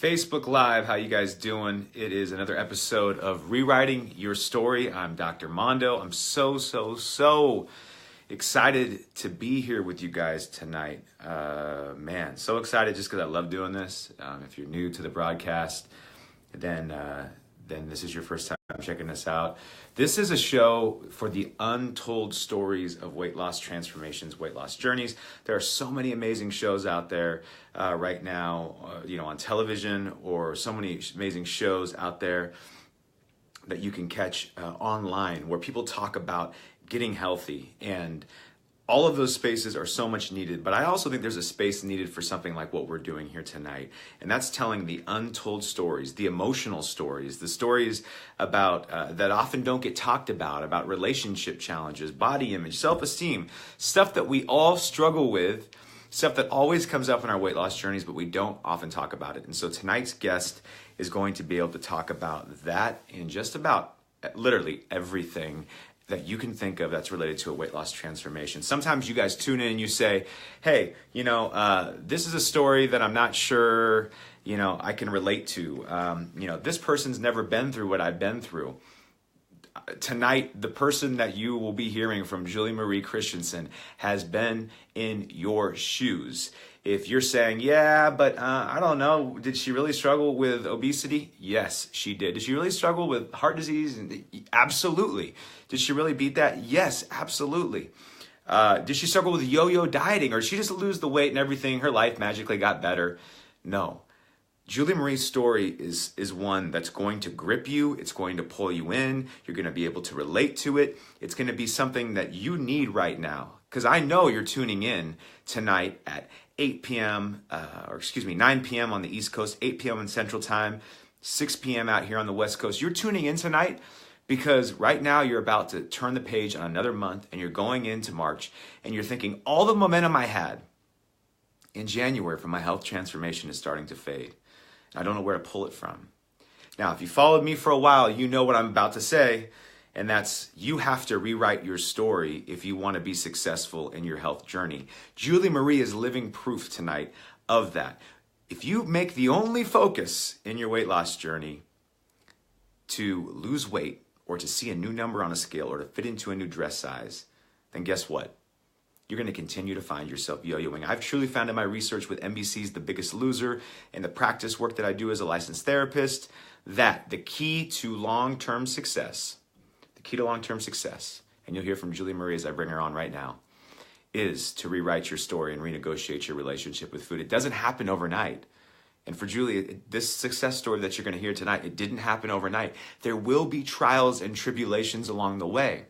Facebook Live, how you guys doing? It is another episode of Rewriting Your Story. I'm Dr. Mondo. I'm so excited to be here with you guys tonight. Man, so excited just because I love doing this. If you're new to the broadcast, then this is your first time checking this out. This is a show for the untold stories of weight loss transformations, weight loss journeys. There are so many amazing shows out there right now, on television, or so many amazing shows out there that you can catch online where people talk about getting healthy, and all of those spaces are so much needed. But I also think there's a space needed for something like what we're doing here tonight. And that's telling the untold stories, the emotional stories, the stories about that often don't get talked about relationship challenges, body image, self-esteem, stuff that we all struggle with, stuff that always comes up in our weight loss journeys, but we don't often talk about it. And so tonight's guest is going to be able to talk about that and just about literally everything that you can think of that's related to a weight loss transformation. Sometimes you guys tune in and you say, hey, this is a story that I'm not sure, I can relate to. This person's never been through what I've been through. Tonight, the person that you will be hearing from, Julie Marie Christensen, has been in your shoes. If you're saying, yeah, but I don't know, did she really struggle with obesity? Yes, she did. Did she really struggle with heart disease? Absolutely. Did she really beat that? Yes, absolutely. Did she struggle with yo-yo dieting, or did she just lose the weight and everything, her life magically got better? No. Julie Marie's story is one that's going to grip you. It's going to pull you in. You're going to be able to relate to it. It's going to be something that you need right now. Because I know you're tuning in tonight at 9 p.m. on the East Coast, 8 p.m. in Central Time, 6 p.m. out here on the West Coast. You're tuning in tonight because right now you're about to turn the page on another month, and you're going into March, and you're thinking, all the momentum I had in January from my health transformation is starting to fade. I don't know where to pull it from. Now, if you followed me for a while, you know what I'm about to say, and that's you have to rewrite your story if you want to be successful in your health journey. Julie Marie is living proof tonight of that. If you make the only focus in your weight loss journey to lose weight, or to see a new number on a scale, or to fit into a new dress size, then guess what? You're going to continue to find yourself yo-yoing. I've truly found in my research with NBC's The Biggest Loser and the practice work that I do as a licensed therapist that the key to long-term success, and you'll hear from Julie Marie as I bring her on right now, is to rewrite your story and renegotiate your relationship with food. It doesn't happen overnight. And for Julie, this success story that you're going to hear tonight, it didn't happen overnight. There will be trials and tribulations along the way.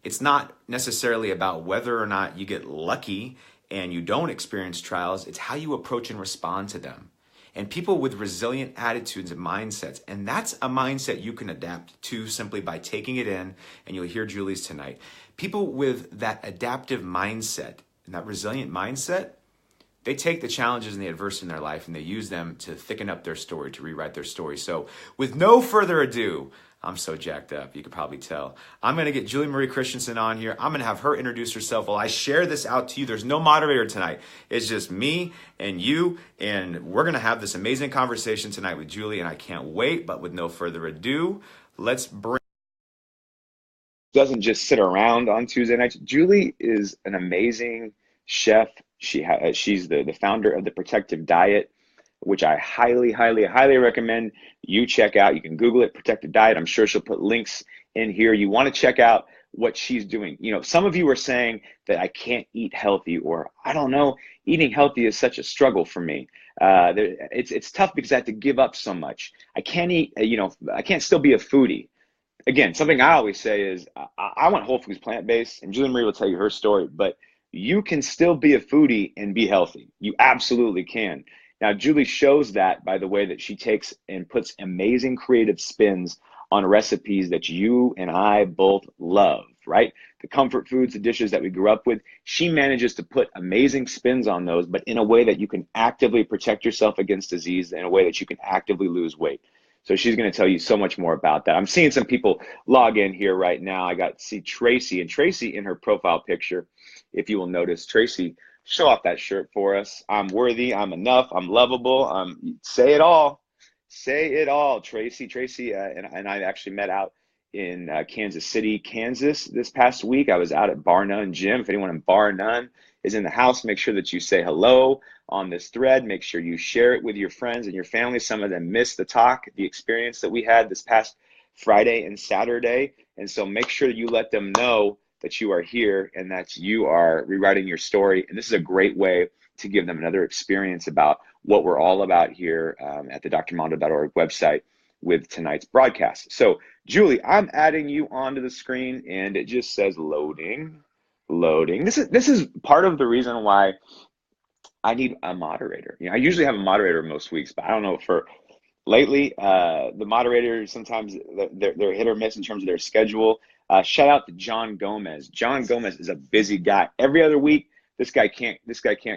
It's not necessarily about whether or not you get lucky and you don't experience trials. It's how you approach and respond to them. And people with resilient attitudes and mindsets, and that's a mindset you can adapt to simply by taking it in, and you'll hear Julie's tonight. People with that adaptive mindset and that resilient mindset, they take the challenges and the adversity in their life and they use them to thicken up their story, to rewrite their story. So with no further ado, I'm so jacked up, you could probably tell. I'm going to get Julie Marie Christensen on here. I'm going to have her introduce herself while I share this out to you. There's no moderator tonight. It's just me and you, and we're going to have this amazing conversation tonight with Julie, and I can't wait. But with no further ado, let's bring... Doesn't just sit around on Tuesday nights. Julie is an amazing chef. She's the founder of the Protective Diet, which I highly recommend you check out. You can Google it, Protective Diet. I'm sure she'll put links in here. You want to check out what she's doing. Some of you are saying that I can't eat healthy, or I don't know, eating healthy is such a struggle for me. It's tough because I have to give up so much. I can't eat, I can't still be a foodie. Again, something I always say is I want whole foods, plant-based, and Julie Marie will tell you her story, but you can still be a foodie and be healthy. You absolutely can. Now, Julie shows that by the way that she takes and puts amazing creative spins on recipes that you and I both love, right? The comfort foods, the dishes that we grew up with, she manages to put amazing spins on those, but in a way that you can actively protect yourself against disease, in a way that you can actively lose weight. So she's going to tell you so much more about that. I'm seeing some people log in here right now. I got to see Tracy, and Tracy in her profile picture, if you will notice, Tracy Show off that shirt for us. I'm worthy. I'm enough. I'm lovable. Say it all. Say it all. Tracy, and I actually met out in Kansas City, Kansas this past week. I was out at Bar None Gym. If anyone in Bar None is in the house, make sure that you say hello on this thread. Make sure you share it with your friends and your family. Some of them missed the talk, the experience that we had this past Friday and Saturday. And so make sure that you let them know that you are here and that you are rewriting your story. And this is a great way to give them another experience about what we're all about here at the drmondo.org website with tonight's broadcast. So, Julie, I'm adding you onto the screen, and it just says loading. This is part of the reason why I need a moderator. I usually have a moderator most weeks, but I don't know for lately. The moderators sometimes they're hit or miss in terms of their schedule. Shout out to John Gomez. John Gomez is a busy guy. Every other week, this guy can't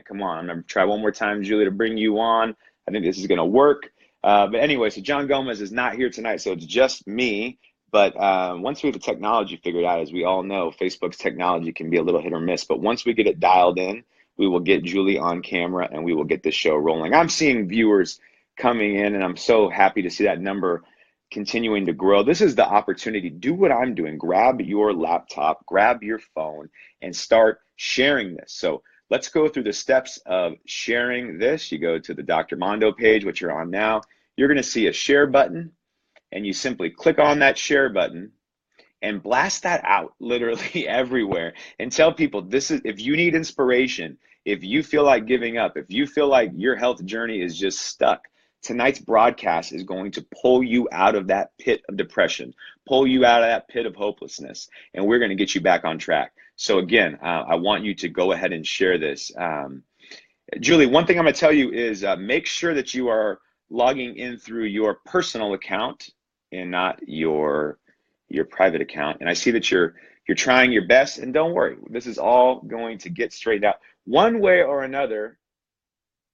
come on. I'm gonna try one more time, Julie, to bring you on. I think this is gonna work. But anyway, so John Gomez is not here tonight, so it's just me. But once we have the technology figured out, as we all know, Facebook's technology can be a little hit or miss. But once we get it dialed in, we will get Julie on camera and we will get this show rolling. I'm seeing viewers coming in, and I'm so happy to see that number continuing to grow. This is the opportunity. Do what I'm doing. Grab your laptop, grab your phone, and start sharing this. So let's go through the steps of sharing this. You go to the Dr. Mondo page, which you're on now. You're going to see a share button, and you simply click on that share button and blast that out literally everywhere and tell people this is, if you need inspiration, if you feel like giving up, if you feel like your health journey is just stuck, tonight's broadcast is going to pull you out of that pit of depression, pull you out of that pit of hopelessness, and we're going to get you back on track. So again, I want you to go ahead and share this. Julie, one thing I'm going to tell you is make sure that you are logging in through your personal account and not your private account. And I see that you're trying your best, and don't worry, this is all going to get straightened out. One way or another,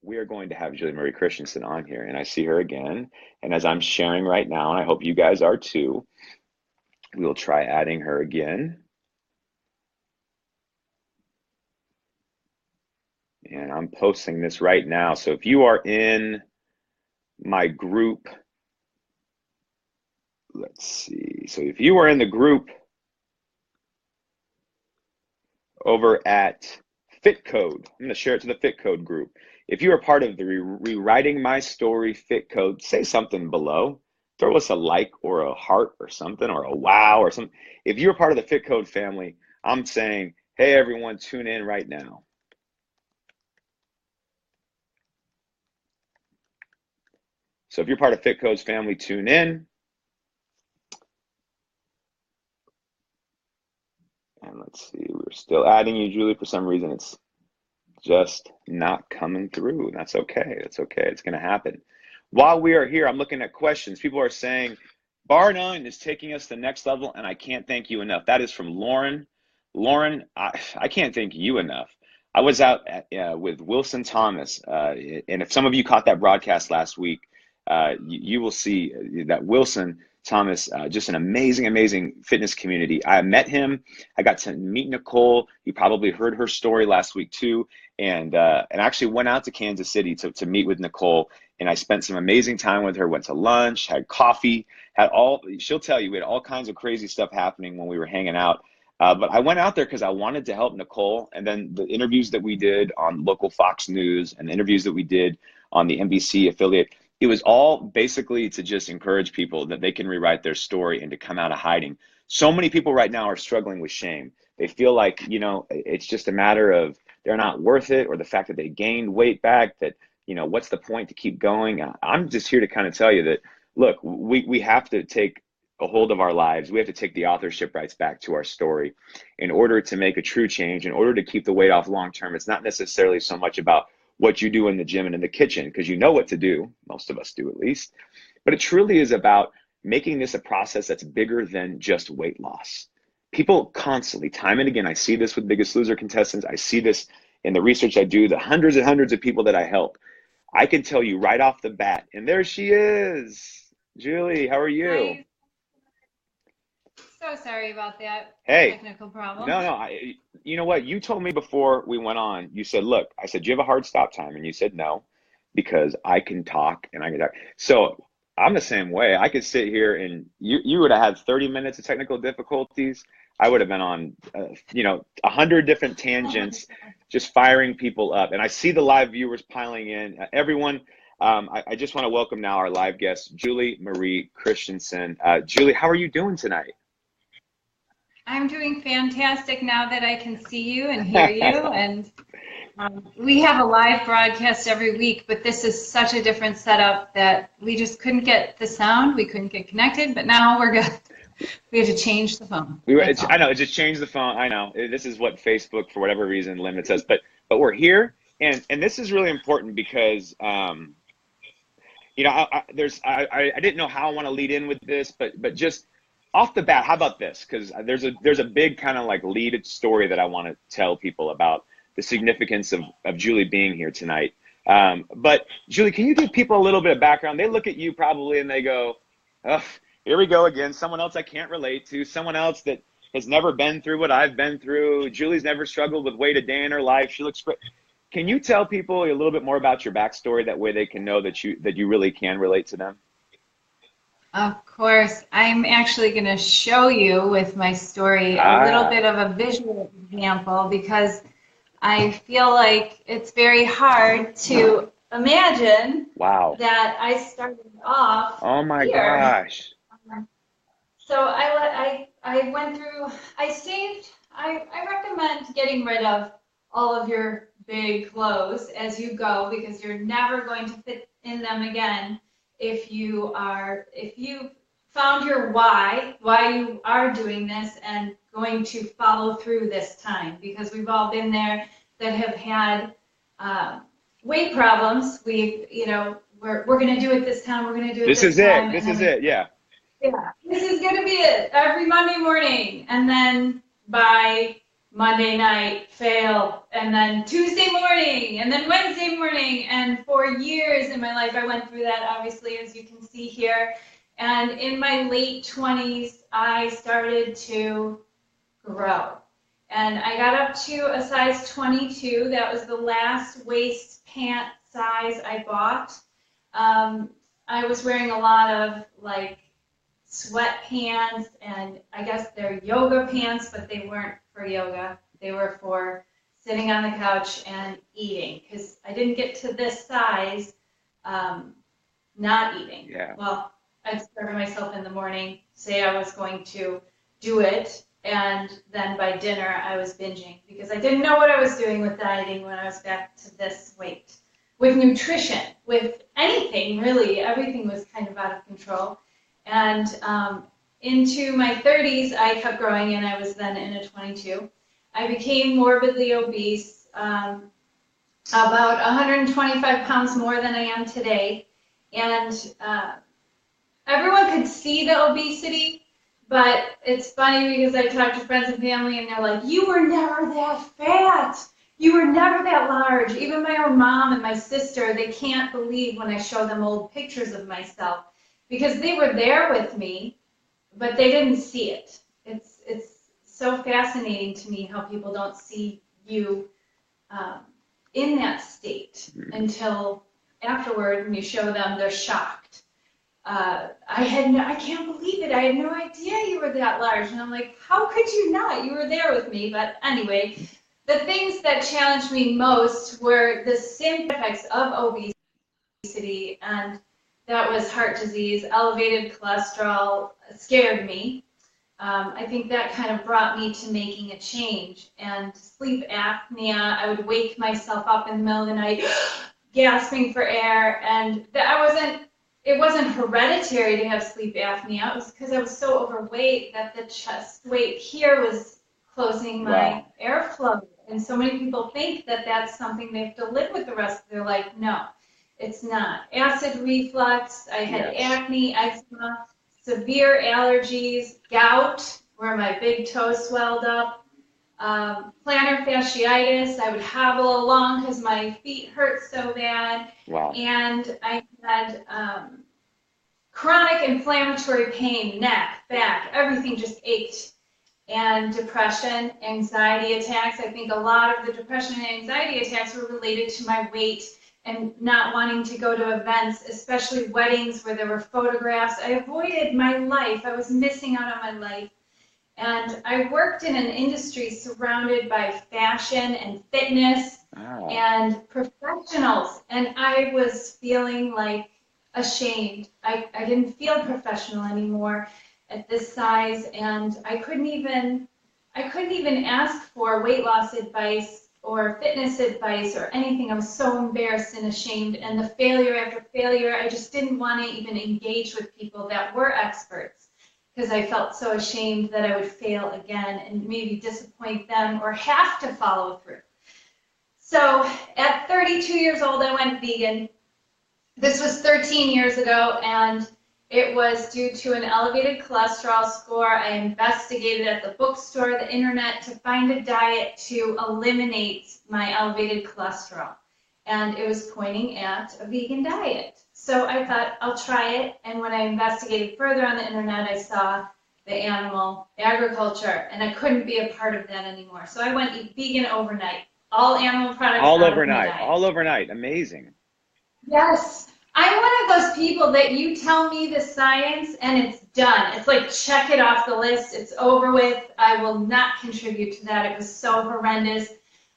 we are going to have Julie Marie Christensen on here, and I see her again. And as I'm sharing right now, and I hope you guys are too, we'll try adding her again. And I'm posting this right now. So if you are in my group, let's see. So if you are in the group over at Fit Code, I'm going to share it to the Fit Code group. If you are part of the Rewriting My Story Fit Code, say something below. Throw us a like or a heart or something, or a wow or something. If you're part of the Fit Code family, I'm saying, hey, everyone, tune in right now. So if you're part of Fit Code's family, tune in. And let's see, we're still adding you, Julie. For some reason, it's just not coming through. That's okay. That's okay. It's going to happen. While we are here, I'm looking at questions. People are saying, Bar None is taking us to the next level, and I can't thank you enough. That is from Lauren. Lauren, I can't thank you enough. I was out with Wilson Thomas, and if some of you caught that broadcast last week, you will see that Wilson Thomas, just an amazing fitness community. I met him. I got to meet Nicole. You probably heard her story last week too, and actually went out to Kansas City to meet with Nicole. And I spent some amazing time with her. Went to lunch, had coffee, she'll tell you, we had all kinds of crazy stuff happening when we were hanging out. But I went out there because I wanted to help Nicole. And then the interviews that we did on local Fox News and the interviews that we did on the NBC affiliate, it was all basically to just encourage people that they can rewrite their story and to come out of hiding. So many people right now are struggling with shame. They feel like, it's just a matter of they're not worth it, or the fact that they gained weight back, that, what's the point to keep going? I'm just here to kind of tell you that, look, we have to take a hold of our lives. We have to take the authorship rights back to our story in order to make a true change, in order to keep the weight off long term. It's not necessarily so much about what you do in the gym and in the kitchen, because you know what to do. Most of us do, at least. But it truly is about making this a process that's bigger than just weight loss. People constantly, time and again, I see this with Biggest Loser contestants. I see this in the research I do, the hundreds and hundreds of people that I help. I can tell you right off the bat, and there she is. Julie, how are you? Hi. So sorry about that Hey, technical problem. no, you know what? You told me before we went on, you said, look, I said, do you have a hard stop time? And you said no, because I can talk and I can talk. So I'm the same way. I could sit here and you would have had 30 minutes of technical difficulties. I would have been on, 100 different tangents, just firing people up. And I see the live viewers piling in. Everyone, I just want to welcome now our live guest, Julie Marie Christensen. Julie, how are you doing tonight? I'm doing fantastic now that I can see you and hear you. And we have a live broadcast every week, but this is such a different setup that we just couldn't get the sound. We couldn't get connected, but now we're good. We had to change the phone. I know, it just changed the phone. I know this is what Facebook, for whatever reason, limits us, but we're here, and this is really important because I didn't know how I want to lead in with this, but just off the bat, how about this? Because there's a big kind of like lead story that I want to tell people about the significance of Julie being here tonight. But Julie, can you give people a little bit of background? They look at you probably and they go, oh, here we go again. Someone else I can't relate to. Someone else that has never been through what I've been through. Julie's never struggled with weight a day in her life. She looks great. Can you tell people a little bit more about your backstory? That way they can know that you really can relate to them. Of course. I'm actually going to show you with my story a little bit of a visual example, because I feel like it's very hard to imagine that I started off Oh my here. Gosh. So I went through, I recommend getting rid of all of your big clothes as you go, because you're never going to fit in them again if you found your why you are doing this and going to follow through this time, because we've all been there that have had weight problems. We're going to do it this time. We're going to do it this time. This is it. Yeah. Yeah. This is going to be it every Monday morning. And then by Monday night, fail. And then Tuesday morning. And then Wednesday morning. And for years in my life, I went through that, obviously, as you can see here. And in my late 20s, I started to grow. And I got up to a size 22. That was the last waist pant size I bought. I was wearing a lot of like sweatpants, and I guess they're yoga pants, but they weren't for yoga. They were for sitting on the couch and eating, because I didn't get to this size not eating. Yeah. Well, I'd starve myself in the morning, say I was going to do it, and then by dinner I was binging, because I didn't know what I was doing with dieting when I was back to this weight. With nutrition, with anything really, everything was kind of out of control. And into my 30s, I kept growing, and I was then in a 22. I became morbidly obese, about 125 pounds more than I am today. And everyone could see the obesity, but it's funny because I talk to friends and family, and they're like, you were never that fat. You were never that large. Even my own mom and my sister, they can't believe when I show them old pictures of myself, because they were there with me, but they didn't see it. It's so fascinating to me how people don't see you in that state until afterward, when you show them, they're shocked. I can't believe it. I had no idea you were that large. And I'm like, how could you not? You were there with me. But anyway, the things that challenged me most were the symptom effects of obesity, and that was heart disease. Elevated cholesterol scared me. I think that kind of brought me to making a change. And sleep apnea, I would wake myself up in the middle of the night gasping for air, and it wasn't hereditary to have sleep apnea. It was because I was so overweight that the chest weight here was closing my airflow. And so many people think that that's something they have to live with the rest of their life. No, it's not. Acid reflux, I had acne, eczema, severe allergies, gout, where my big toe swelled up, plantar fasciitis. I would hobble along because my feet hurt so bad. Wow. And I had chronic inflammatory pain, neck, back, everything just ached. And depression, anxiety attacks. I think a lot of the depression and anxiety attacks were related to my weight and not wanting to go to events, especially weddings where there were photographs. I avoided my life. I was missing out on my life. And I worked in an industry surrounded by fashion and fitness and professionals. And I was feeling like ashamed. I didn't feel professional anymore at this size, and I couldn't even ask for weight loss advice or fitness advice or anything. I was so embarrassed and ashamed, and the failure after failure, I just didn't want to even engage with people that were experts because I felt so ashamed that I would fail again and maybe disappoint them or have to follow through. So at 32 years old, I went vegan. This was 13 years ago, and it was due to an elevated cholesterol score. I investigated at the bookstore, the internet, to find a diet to eliminate my elevated cholesterol. And it was pointing at a vegan diet. So I thought, I'll try it. And when I investigated further on the internet, I saw the animal agriculture, and I couldn't be a part of that anymore. So I went vegan overnight. All animal products. All overnight. Amazing. Yes. I'm one of those people that you tell me the science and it's done. It's like, check it off the list. It's over with. I will not contribute to that. It was so horrendous.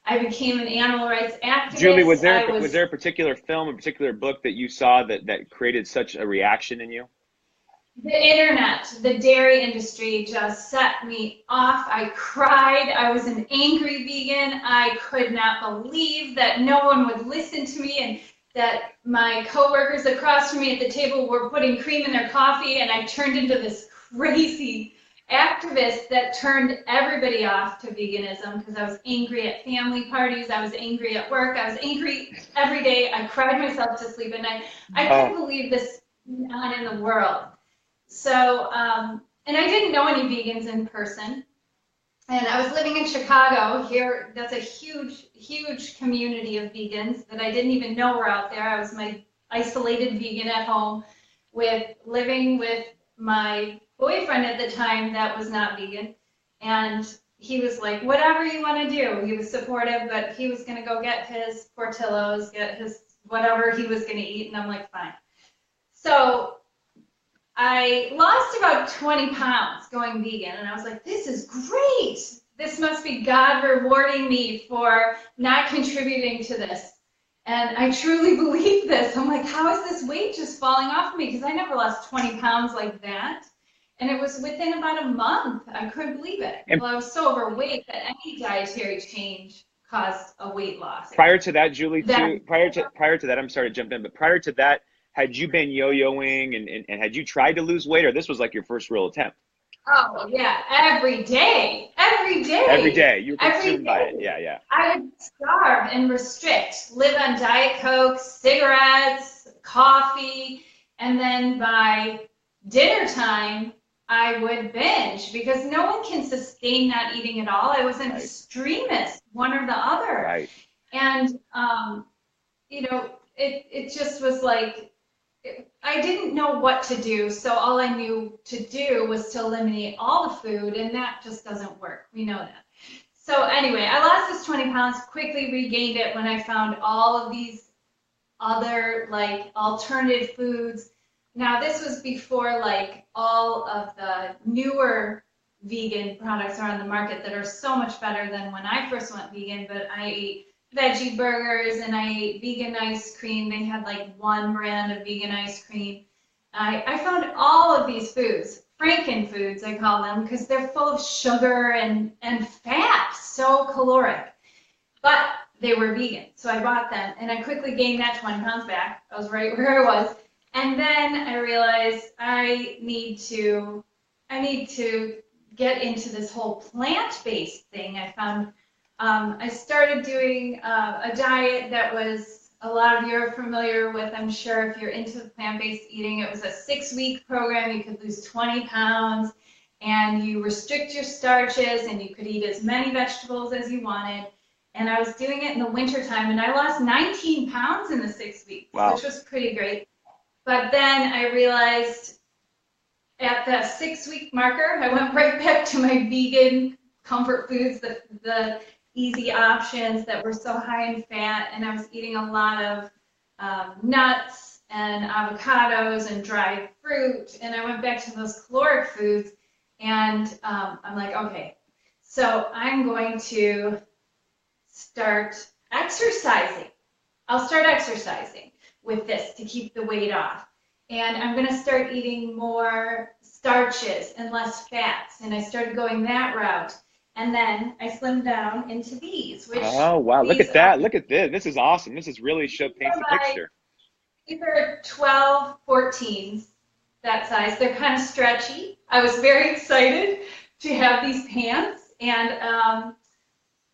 I became an animal rights activist. Julie, was there a particular film, a particular book that you saw that created such a reaction in you? The internet, the dairy industry just set me off. I cried. I was an angry vegan. I could not believe that no one would listen to me and that my coworkers across from me at the table were putting cream in their coffee, and I turned into this crazy activist that turned everybody off to veganism because I was angry at family parties, I was angry at work, I was angry every day. I cried myself to sleep at night. I couldn't believe this not in the world. So, and I didn't know any vegans in person. And I was living in Chicago here. That's a huge, huge community of vegans that I didn't even know were out there. I was my isolated vegan at home living with my boyfriend at the time that was not vegan. And he was like, whatever you want to do. He was supportive, but he was going to go get his Portillo's, get his whatever he was going to eat. And I'm like, fine. So I lost about 20 pounds going vegan, and I was like, this is great. This must be God rewarding me for not contributing to this. And I truly believe this. I'm like, how is this weight just falling off of me? Because I never lost 20 pounds like that. And it was within about a month. I couldn't believe it. Well, I was so overweight that any dietary change caused a weight loss. Prior to that, Julie, prior to that, I'm sorry to jump in, but prior to that, had you been yo-yoing and had you tried to lose weight, or this was like your first real attempt? Oh, yeah, every day. Every day. Every day. You were consumed by it. Yeah, yeah. I would starve and restrict, live on Diet Coke, cigarettes, coffee, and then by dinner time, I would binge because no one can sustain not eating at all. I was an extremist, one or the other. Right. And, you know, it just was like, I didn't know what to do, so all I knew to do was to eliminate all the food, and that just doesn't work. We know that. So anyway, I lost this 20 pounds, quickly regained it when I found all of these other, like, alternative foods. Now, this was before, like, all of the newer vegan products are on the market that are so much better than when I first went vegan, but I ate veggie burgers and I ate vegan ice cream. They had like one brand of vegan ice cream. I found all of these foods, Franken foods I call them, because they're full of sugar and fat, so caloric. But they were vegan, so I bought them and I quickly gained that 20 pounds back. I was right where I was. And then I realized I need to get into this whole plant-based thing. I found I started doing a diet that was a lot of you are familiar with, I'm sure, if you're into plant-based eating. It was a 6-week program. You could lose 20 pounds, and you restrict your starches, and you could eat as many vegetables as you wanted. And I was doing it in the wintertime, and I lost 19 pounds in the 6 weeks, wow, which was pretty great. But then I realized at the 6-week marker, I went right back to my vegan comfort foods, the easy options that were so high in fat, and I was eating a lot of nuts and avocados and dried fruit, and I went back to those caloric foods, and I'm like, okay, so I'm going to start exercising. I'll start exercising with this to keep the weight off. And I'm going to start eating more starches and less fats. And I started going that route. And then I slimmed down into these. Which oh, wow. Look at that. Look at this. This is awesome. This is really paints the picture. These are 12, 14s, that size. They're kind of stretchy. I was very excited to have these pants. And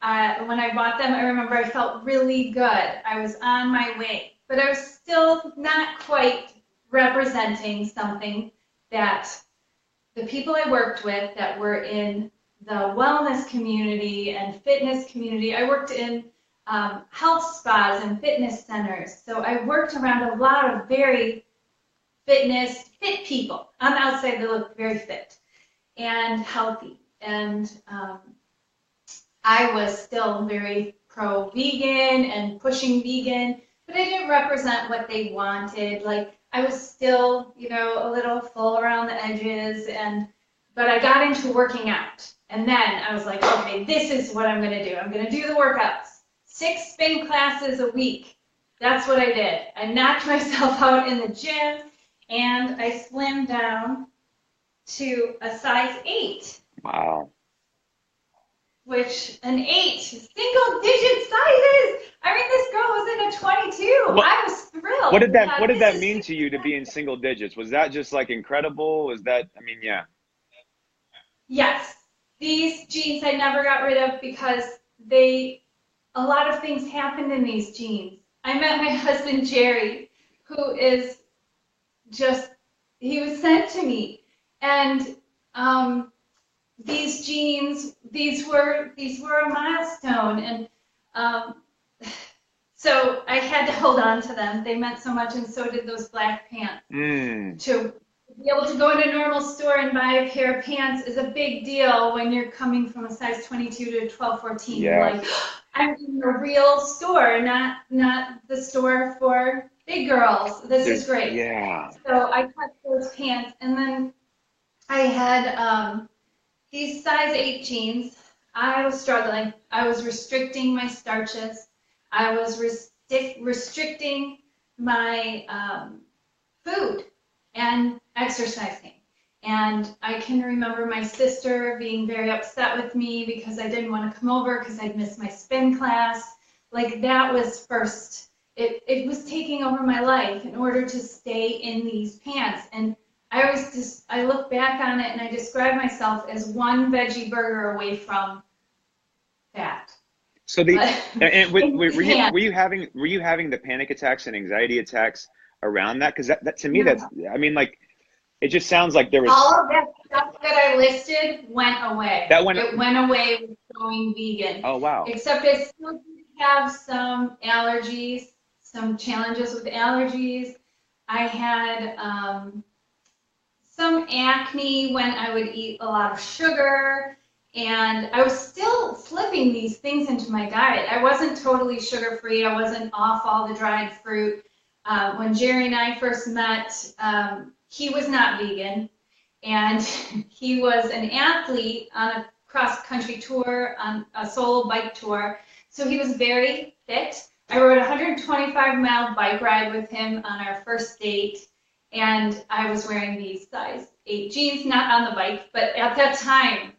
when I bought them, I remember I felt really good. I was on my way. But I was still not quite representing something that the people I worked with that were in the wellness community and fitness community, I worked in health spas and fitness centers. So I worked around a lot of very fit people. On the outside, they look very fit and healthy. And I was still very pro-vegan and pushing vegan, but I didn't represent what they wanted. Like, I was still, you know, a little full around the edges, but I got into working out. And then I was like, okay, this is what I'm going to do. I'm going to do the workouts. 6 spin classes a week. That's what I did. I knocked myself out in the gym, and I slimmed down to a size 8. Wow. Which, an 8, single-digit sizes. I mean, this girl was in a 22. Well, I was thrilled. What did that mean to you to be in single digits? Was that just like incredible? Was that, I mean, yeah. Yes. These jeans I never got rid of because a lot of things happened in these jeans. I met my husband, Jerry, who is just, he was sent to me. And these jeans, these were a milestone. And so I had to hold on to them. They meant so much, and so did those black pants. To be able to go in a normal store and buy a pair of pants is a big deal when you're coming from a size 22 to a 12, 14. Yeah. You're like, I'm in a real store, not the store for big girls. This is great. Yeah. So I cut those pants, and then I had these size 8 jeans. I was struggling. I was restricting my starches. I was restricting my food and exercising. And I can remember my sister being very upset with me because I didn't want to come over because I'd missed my spin class. Like, that was first. It was taking over my life in order to stay in these pants. And I look back on it and I describe myself as one veggie burger away from fat. So were you having the panic attacks and anxiety attacks around that? Because that to me, No. that's, I mean, like, it just sounds like there was all of that stuff that I listed went away. It went away with going vegan. Oh, wow. Except I still did have some allergies, some challenges with allergies. I had some acne when I would eat a lot of sugar, and I was still slipping these things into my diet. I wasn't totally sugar-free. I wasn't off all the dried fruit. When Jerry and I first met, he was not vegan, and he was an athlete on a cross-country tour, on a solo bike tour, so he was very fit. I rode a 125-mile bike ride with him on our first date, and I was wearing these size 8 jeans, not on the bike, but at that time.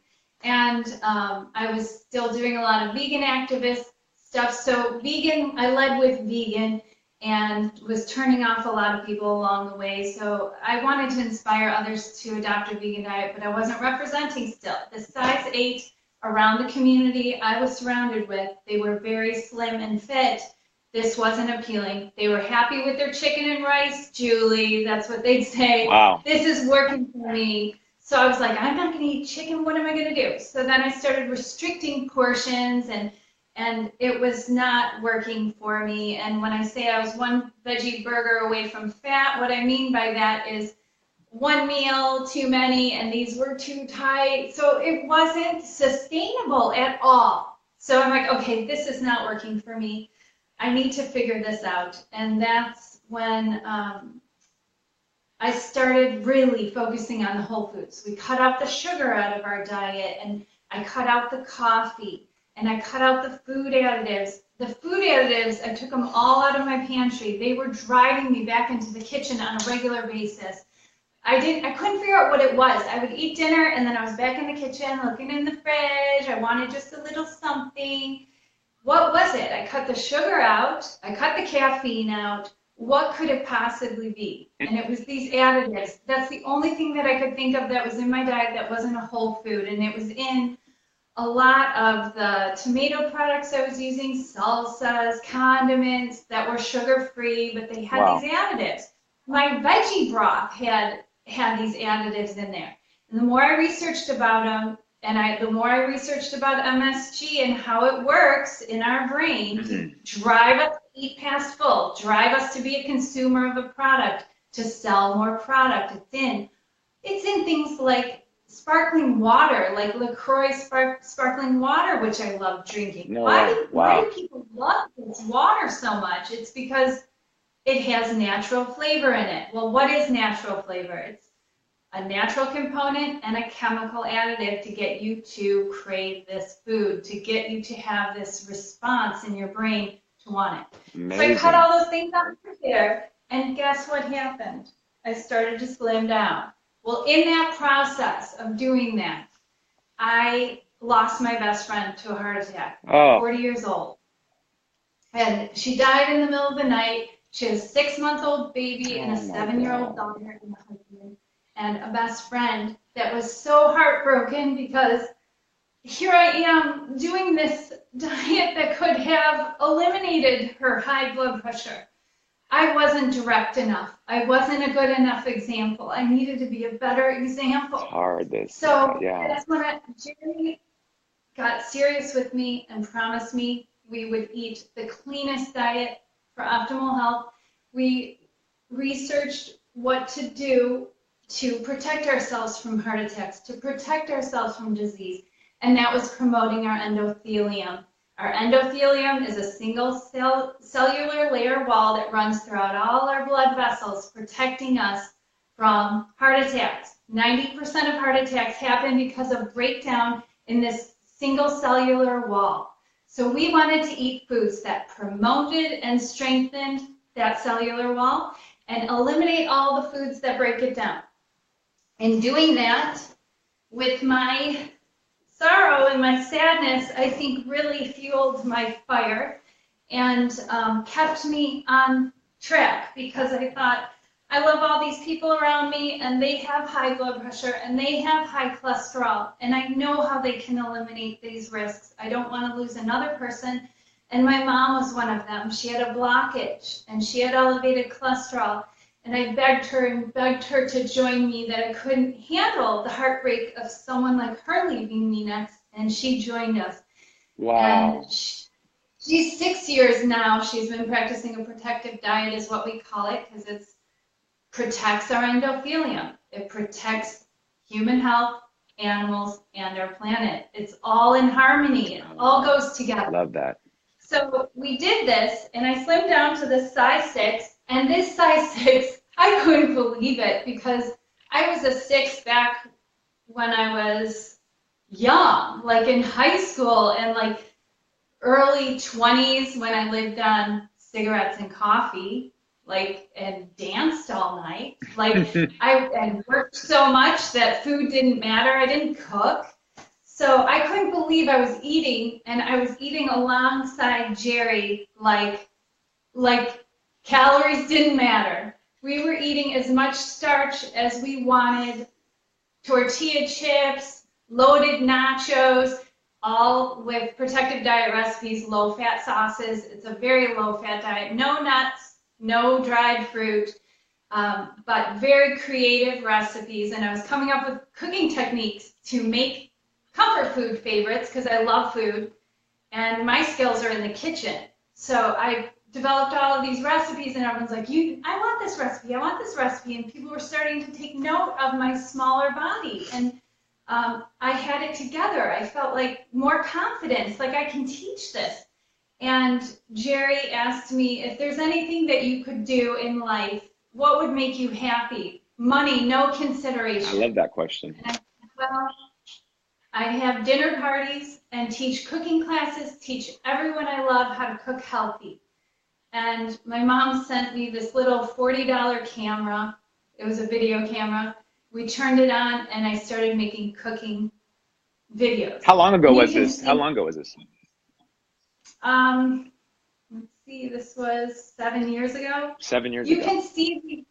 And I was still doing a lot of vegan activist stuff. So vegan, I led with vegan and was turning off a lot of people along the way. So I wanted to inspire others to adopt a vegan diet, but I wasn't representing still. The size 8 around the community I was surrounded with, they were very slim and fit. This wasn't appealing. They were happy with their chicken and rice, Julie. That's what they'd say. Wow. This is working for me. So I was like, I'm not going to eat chicken. What am I going to do? So then I started restricting portions and and it was not working for me. And when I say I was one veggie burger away from fat, what I mean by that is one meal too many, and these were too tight. So it wasn't sustainable at all. So I'm like, okay, this is not working for me. I need to figure this out. And that's when I started really focusing on the whole foods. We cut out the sugar out of our diet, and I cut out the coffee, and I cut out the food additives. The food additives, I took them all out of my pantry. They were driving me back into the kitchen on a regular basis. I couldn't figure out what it was. I would eat dinner, and then I was back in the kitchen looking in the fridge. I wanted just a little something. What was it? I cut the sugar out. I cut the caffeine out. What could it possibly be? And it was these additives. That's the only thing that I could think of that was in my diet that wasn't a whole food. And it was in a lot of the tomato products I was using, salsas, condiments that were sugar-free, but they had these additives. My veggie broth had these additives in there. And the more I researched about them, and the more I researched about MSG and how it works in our brain to drive us to eat past full, drive us to be a consumer of a product, to sell more product. It's in things like sparkling water, like LaCroix sparkling water, which I love drinking. Why do people love this water so much? It's because it has natural flavor in it. Well, what is natural flavor? It's a natural component and a chemical additive to get you to crave this food, to get you to have this response in your brain to want it. Amazing. So I cut all those things out of there, and guess what happened? I started to slim down. Well, in that process of doing that, I lost my best friend to a heart attack, 40 years old. And she died in the middle of the night. She had a 6-month-old baby and a 7-year-old daughter and a husband and a best friend that was so heartbroken because here I am doing this diet that could have eliminated her high blood pressure. I wasn't direct enough. I wasn't a good enough example. I needed to be a better example. It's hard. That's when Jerry got serious with me and promised me we would eat the cleanest diet for optimal health. We researched what to do to protect ourselves from heart attacks, to protect ourselves from disease, and that was promoting our endothelium. Our endothelium is a single cellular layer wall that runs throughout all our blood vessels, protecting us from heart attacks. 90% of heart attacks happen because of breakdown in this single cellular wall. So we wanted to eat foods that promoted and strengthened that cellular wall and eliminate all the foods that break it down. In doing that, with my sorrow and my sadness, I think really fueled my fire and kept me on track, because I thought, I love all these people around me and they have high blood pressure and they have high cholesterol, and I know how they can eliminate these risks. I don't want to lose another person. And my mom was one of them. She had a blockage and she had elevated cholesterol. And I begged her to join me, that I couldn't handle the heartbreak of someone like her leaving me next, and she joined us. Wow. And she's 6 years now. She's been practicing a protective diet, is what we call it, because it protects our endothelium. It protects human health, animals, and our planet. It's all in harmony. It all goes together. I love that. So we did this, and I slimmed down to this size 6. And this size 6, I couldn't believe it, because I was a 6 back when I was young, like in high school and like early 20s, when I lived on cigarettes and coffee, like, and danced all night. Like I worked so much that food didn't matter. I didn't cook. So I couldn't believe I was eating, and I was eating alongside Jerry, like calories didn't matter. We were eating as much starch as we wanted, tortilla chips, loaded nachos, all with protective diet recipes, low-fat sauces. It's a very low-fat diet. No nuts, no dried fruit, but very creative recipes. And I was coming up with cooking techniques to make comfort food favorites, because I love food. and my skills are in the kitchen. So I developed all of these recipes, and everyone's like, I want this recipe, I want this recipe. And people were starting to take note of my smaller body. And I had it together. I felt like more confidence, like I can teach this. And Jerry asked me if there's anything that you could do in life, what would make you happy? Money, no consideration. I love that question. And I said, well, I'd have dinner parties and teach cooking classes, teach everyone I love how to cook healthy. And my mom sent me this little $40 camera. It was a video camera. We turned it on, and I started making cooking videos. How long ago was this? How long ago was this? Let's see, this was 7 years ago. 7 years ago. You can see,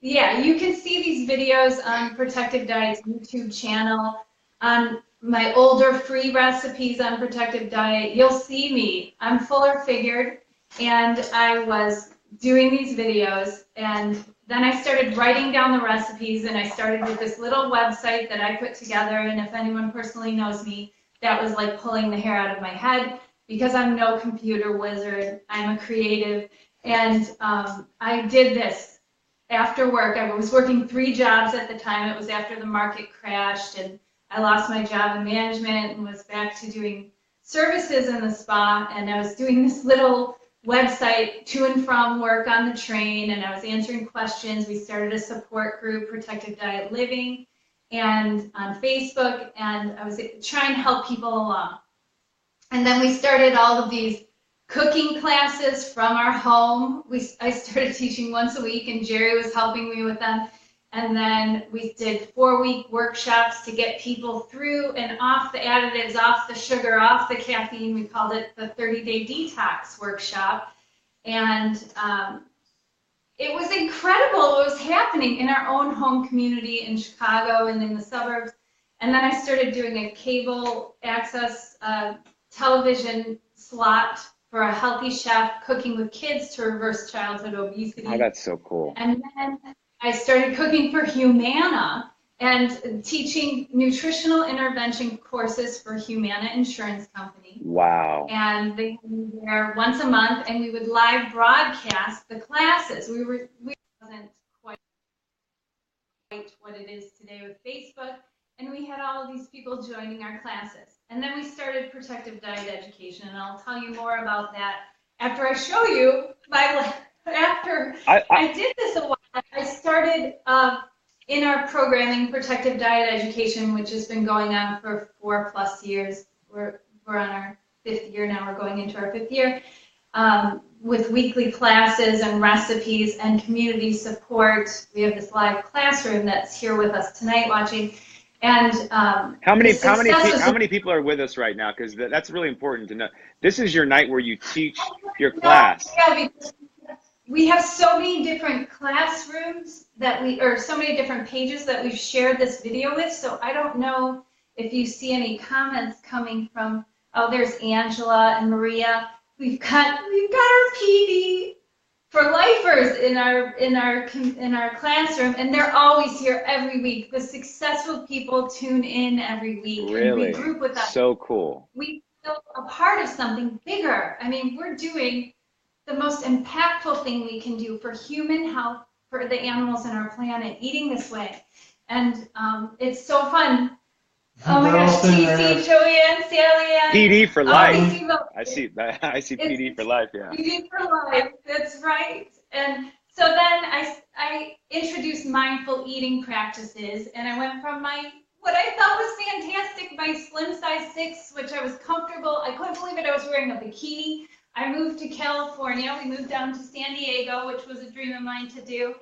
you can see these videos on Protective Diet's YouTube channel, on my older free recipes on Protective Diet. You'll see me. I'm fuller figured, and I was doing these videos, and then I started writing down the recipes, and I started with this little website that I put together, and if anyone personally knows me, that was like pulling the hair out of my head, because I'm no computer wizard. I'm a creative, and I did this after work. I was working 3 jobs at the time. It was after the market crashed, and I lost my job in management and was back to doing services in the spa, and I was doing this little website to and from work on the train, and I was answering questions. We started a support group, Protective Diet Living, and on Facebook, and I was trying to help people along. And then we started all of these cooking classes from our home. I started teaching once a week, and Jerry was helping me with them. And then we did 4-week workshops to get people through and off the additives, off the sugar, off the caffeine. We called it the 30-day detox workshop. And it was incredible what was happening in our own home community in Chicago and in the suburbs. And then I started doing a cable access television slot for a healthy chef cooking with kids to reverse childhood obesity. Oh, that's so cool. And then I started cooking for Humana and teaching nutritional intervention courses for Humana Insurance Company. Wow. And they were there once a month, and we would live broadcast the classes. We wasn't quite what it is today with Facebook, and we had all of these people joining our classes. And then we started Protective Diet Education, and I'll tell you more about that after I show you my after I did this a while. I started in our programming, Protective Diet Education, which has been going on for 4+ years. We're on our 5th year now. We're going into our 5th year with weekly classes and recipes and community support. We have this live classroom that's here with us tonight watching. And how many people are with us right now? Because that's really important to know. This is your night where you teach your class. Yeah, because we have so many different classrooms or so many different pages that we've shared this video with. So I don't know if you see any comments coming from. Oh, there's Angela and Maria. We've got our PD for lifers in our classroom, and they're always here every week. The successful people tune in every week. Really? And we group with us. So cool. We feel a part of something bigger. I mean, we're doing the most impactful thing we can do for human health, for the animals on our planet, eating this way. And it's so fun. Oh my gosh, TC, Joanne, Sally Ann. PD for life. I see PD for life, yeah. PD for life, that's right. And so then I introduced mindful eating practices, and I went from what I thought was fantastic, my slim size 6, which I was comfortable. I couldn't believe it, I was wearing a bikini. I moved to California. We moved down to San Diego, which was a dream of mine to do.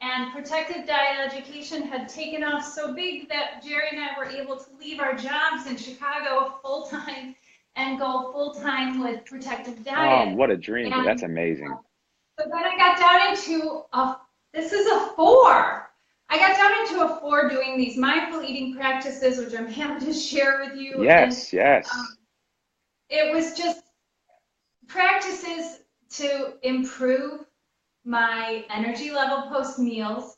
And Protective Diet Education had taken off so big that Jerry and I were able to leave our jobs in Chicago full-time and go full-time with Protective Diet. Oh, what a dream. And that's amazing. So then I got down into this is a 4. I got down into a 4 doing these mindful eating practices, which I'm happy to share with you. Yes, yes. It was just practices to improve my energy level post meals,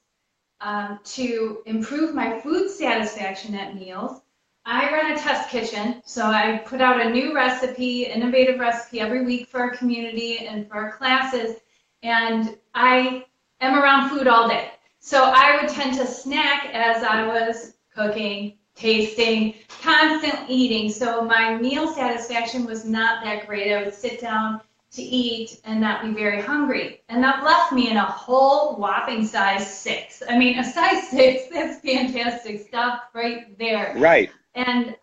to improve my food satisfaction at meals, I run a test kitchen, so I put out a new recipe, innovative recipe every week for our community and for our classes, and I am around food all day. So I would tend to snack as I was cooking, tasting, constant eating. So my meal satisfaction was not that great. I would sit down to eat and not be very hungry. And that left me in a whole whopping size 6. I mean, a size 6, that's fantastic stuff right there. Right. And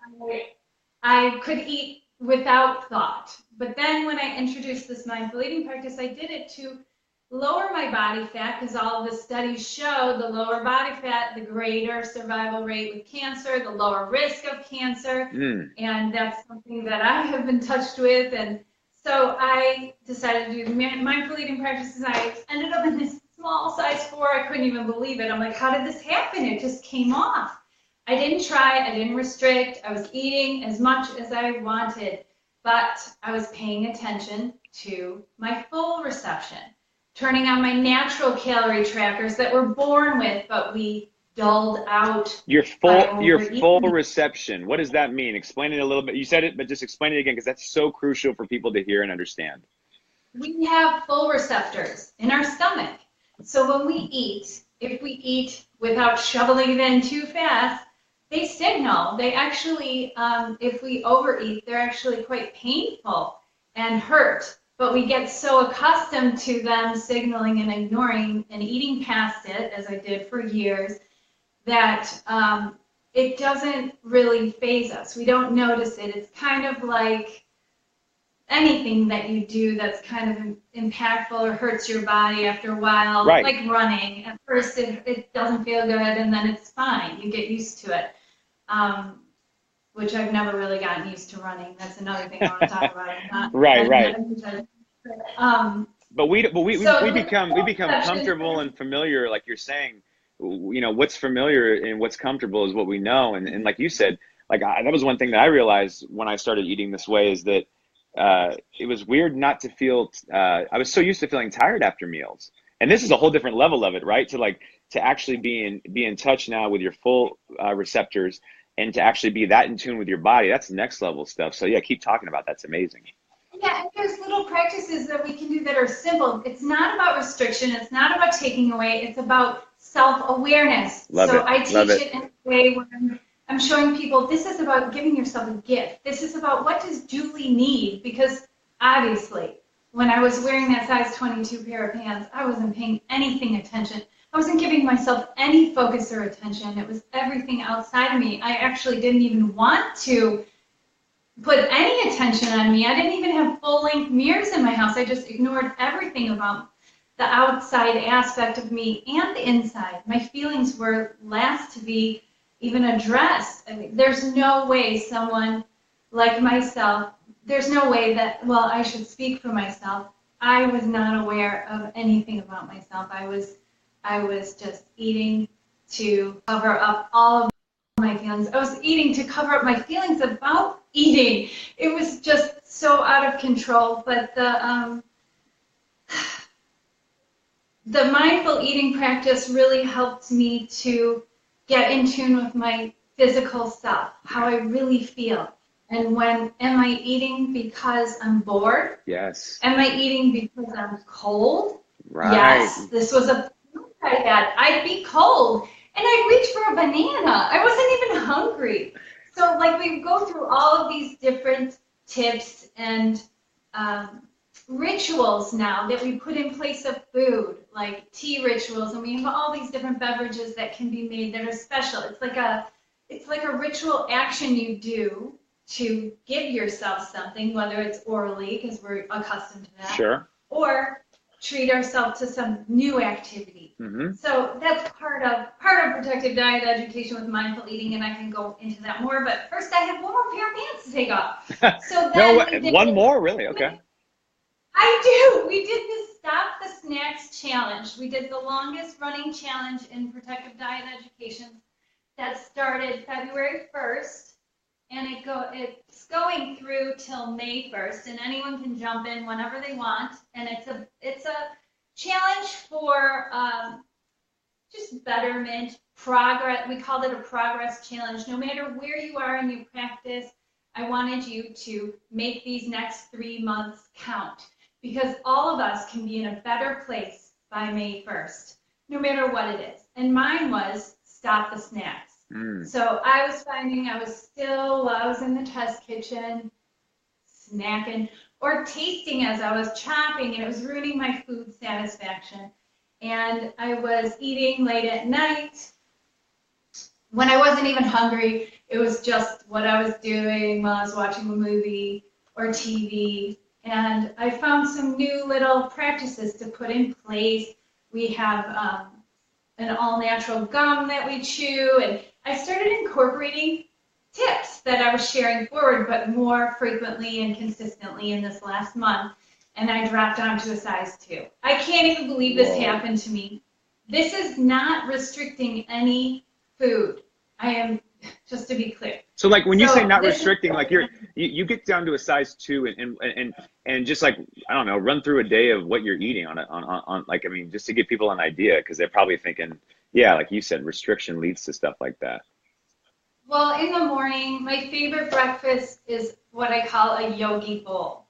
I could eat without thought. But then when I introduced this mindful eating practice, I did it to lower my body fat, because all of the studies show the lower body fat, the greater survival rate with cancer, the lower risk of cancer. And that's something that I have been touched with. And so I decided to do the mindful eating practices. I ended up in this small size 4. I couldn't even believe it. I'm like, how did this happen? It just came off. I didn't try, I didn't restrict, I was eating as much as I wanted, but I was paying attention to my full reception, turning on my natural calorie trackers that we're born with, but we dulled out. Your full reception, what does that mean? Explain it a little bit. You said it, but just explain it again, because that's so crucial for people to hear and understand. We have full receptors in our stomach. So when we eat, if we eat without shoveling it in too fast, they signal. They actually, if we overeat, they're actually quite painful and hurt. But we get so accustomed to them signaling and ignoring and eating past it, as I did for years, that it doesn't really faze us. We don't notice it. It's kind of like anything that you do that's kind of impactful or hurts your body after a while, right. Like running. At first it doesn't feel good, and then it's fine. You get used to it, which I've never really gotten used to running. That's another thing I want to talk about. Right. But we become comfortable and familiar, like you're saying. You know, what's familiar and what's comfortable is what we know. And like you said, like that was one thing that I realized when I started eating this way, is that it was weird not to feel, I was so used to feeling tired after meals. And this is a whole different level of it, right? To actually be in touch now with your full receptors, and to actually be that in tune with your body. That's next level stuff. So yeah, keep talking about that. That's amazing. Yeah, and there's little practices that we can do that are simple. It's not about restriction. It's not about taking away. It's about self-awareness. I teach it in a way where I'm showing people this is about giving yourself a gift. This is about what does Julie need? Because obviously, when I was wearing that size 22 pair of pants, I wasn't paying anything attention. I wasn't giving myself any focus or attention. It was everything outside of me. I actually didn't even want to put any attention on me. I didn't even have full-length mirrors in my house. I just ignored everything about the outside aspect of me and the inside. My feelings were last to be even addressed. I mean, there's no way someone like myself, there's no way that, well, I should speak for myself. I was not aware of anything about myself. I was just eating to cover up all of my feelings. I was eating to cover up my feelings about eating. It was just so out of control. But the mindful eating practice really helped me to get in tune with my physical self, how I really feel. And when, am I eating because I'm bored? Yes. Am I eating because I'm cold? Right. Yes, this was a I had. I'd be cold, and I'd reach for a banana. I wasn't even hungry. So, like, we go through all of these different tips and rituals now that we put in place of food, like tea rituals, and we have all these different beverages that can be made that are special. It's like a ritual action you do to give yourself something, whether it's orally, because we're accustomed to that, sure, or treat ourselves to some new activity. Mm-hmm. So that's part of protective diet education with mindful eating, and I can go into that more. But first, I have one more pair of pants to take off. So then one more, really? Okay. I do. We did this Stop the Snacks challenge. We did the longest running challenge in protective diet education that started February 1st. And it's going through till May 1st, and anyone can jump in whenever they want. And it's a challenge for just betterment, progress. We called it a progress challenge. No matter where you are in your practice, I wanted you to make these next 3 months count, because all of us can be in a better place by May 1st, no matter what it is. And mine was stop the snacks. So I was finding I was in the test kitchen, snacking or tasting as I was chopping, and it was ruining my food satisfaction. And I was eating late at night when I wasn't even hungry. It was just what I was doing while I was watching a movie or TV. And I found some new little practices to put in place. We have an all-natural gum that we chew, and I started incorporating tips that I was sharing forward, but more frequently and consistently in this last month, and I dropped down to a size 2. I can't even believe this happened to me. This is not restricting any food. I am, just to be clear. So like when you say not restricting, like you get down to a size 2 and just like, I don't know, run through a day of what you're eating on like, I mean, just to give people an idea, because they're probably thinking, yeah, like you said, restriction leads to stuff like that. Well, in the morning, my favorite breakfast is what I call a yogi bowl.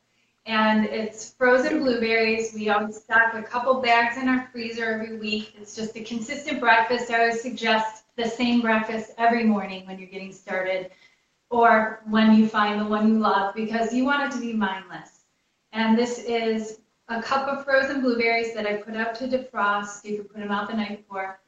And it's frozen blueberries. We always stock a couple bags in our freezer every week. It's just a consistent breakfast. I always suggest the same breakfast every morning when you're getting started, or when you find the one you love, because you want it to be mindless. And this is a cup of frozen blueberries that I put out to defrost. You can put them out the night before.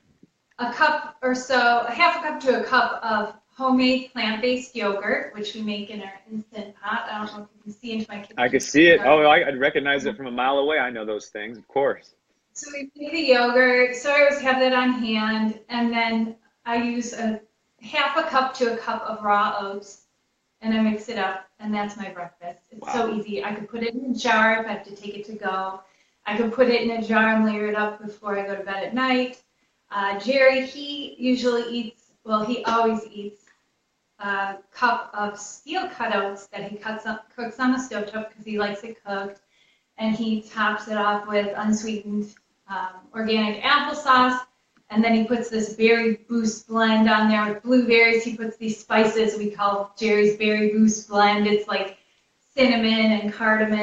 A cup or so, a half a cup to a cup of homemade plant-based yogurt, which we make in our Instant Pot. I don't know if you can see into my kitchen. I can see it. Oh, I'd recognize it from a mile away. I know those things, of course. So we make the yogurt, so I always have that on hand. And then I use a half a cup to a cup of raw oats, and I mix it up, and that's my breakfast. It's so easy. I could put it in a jar if I have to take it to go. I could put it in a jar and layer it up before I go to bed at night. Jerry, he usually eats, well, he always eats a cup of steel cutouts that he cooks on the stovetop because he likes it cooked, and he tops it off with unsweetened organic applesauce, and then he puts this berry boost blend on there with blueberries. He puts these spices we call Jerry's berry boost blend. It's like cinnamon and cardamom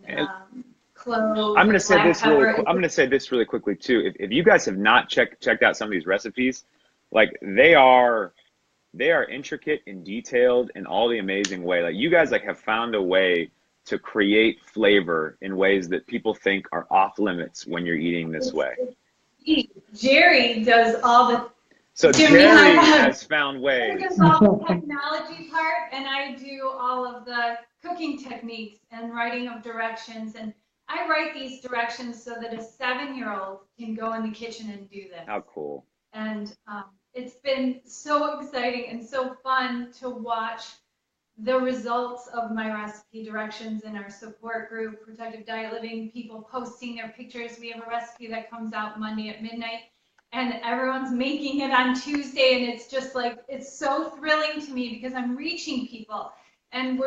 and cloves. I'm going to say this really. I'm going to say this really quickly too. If you guys have not checked out some of these recipes, like they are intricate and detailed in all the amazing way. Like you guys like have found a way to create flavor in ways that people think are off limits when you're eating this way. Jerry does all the. So Jerry has found ways. He does all the technology part, and I do all of the cooking techniques and writing of directions. And I write these directions so that a 7-year-old can go in the kitchen and do this. How cool! And it's been so exciting and so fun to watch the results of my recipe directions in our support group, Protective Diet Living, people posting their pictures. We have a recipe that comes out Monday at midnight, and everyone's making it on Tuesday, and it's just like, it's so thrilling to me because I'm reaching people, and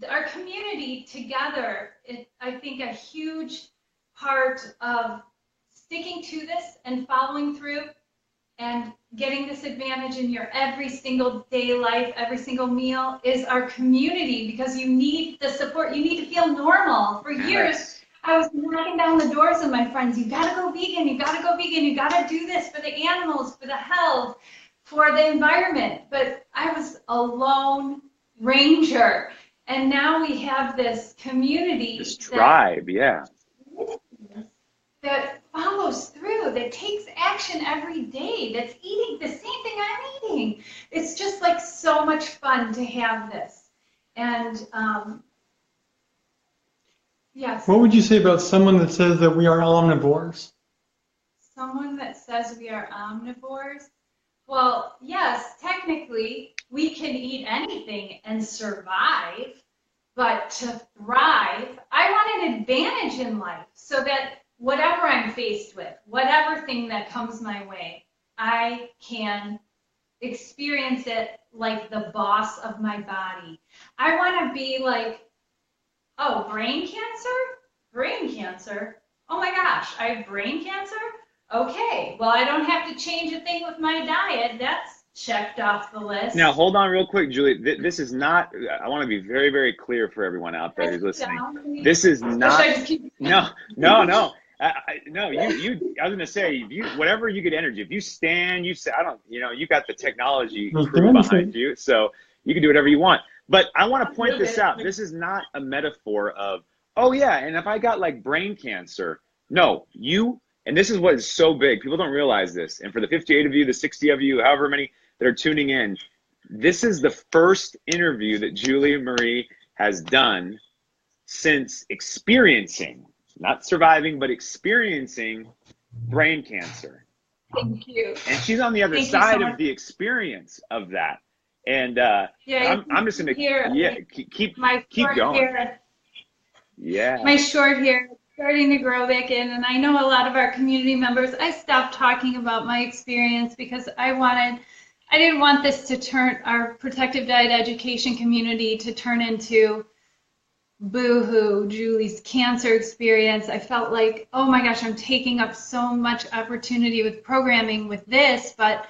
our community together, I think a huge part of sticking to this and following through and getting this advantage in your every single day life, every single meal, is our community, because you need the support. You need to feel normal. For years, I was knocking down the doors of my friends. You gotta go vegan, you gotta go vegan, you gotta do this for the animals, for the health, for the environment. But I was a lone ranger. And now we have this community. This tribe, that follows through, that takes action every day, that's eating the same thing I'm eating. It's just like so much fun to have this. And yes. What would you say about someone that says that we are omnivores? Someone that says we are omnivores? Well, yes, technically we can eat anything and survive, but to thrive, I want an advantage in life so that whatever I'm faced with, whatever thing that comes my way, I can experience it like the boss of my body. I want to be like, oh, brain cancer? Brain cancer? Oh my gosh, I have brain cancer? okay, well, I don't have to change a thing with my diet. That's checked off the list. Now, hold on real quick, Julie. This is not, I want to be very, very clear for everyone out there who's listening. This is not, no. No, I was going to say, whatever you get energy, if you stand, you say, you got the technology crew behind you, so you can do whatever you want. But I want to point this out. This is not a metaphor of, oh yeah, and if I got like brain cancer, no, and this is what is so big. People don't realize this. And for the 58 of you, the 60 of you, however many that are tuning in, this is the first interview that Julie Marie has done since experiencing, not surviving, but experiencing brain cancer. Thank you. And she's on the other side of the experience of that. And I'm just going to keep going. Hair. Yeah. My short hair is starting to grow back in, and I know a lot of our community members, I stopped talking about my experience because I didn't want this to turn our protective diet education community to turn into boo-hoo, Julie's cancer experience. I felt like, oh my gosh, I'm taking up so much opportunity with programming with this, but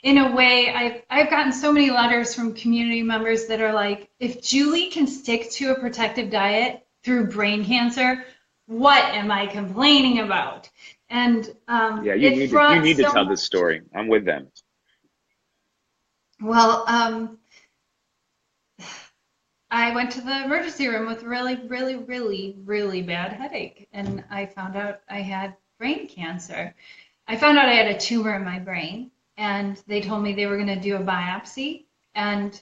in a way, I've gotten so many letters from community members that are like, if Julie can stick to a protective diet through brain cancer, what am I complaining about? And you need to tell this story. I'm with them. Well, I went to the emergency room with really, really, really, really bad headache, and I found out I had brain cancer. I found out I had a tumor in my brain, and they told me they were going to do a biopsy and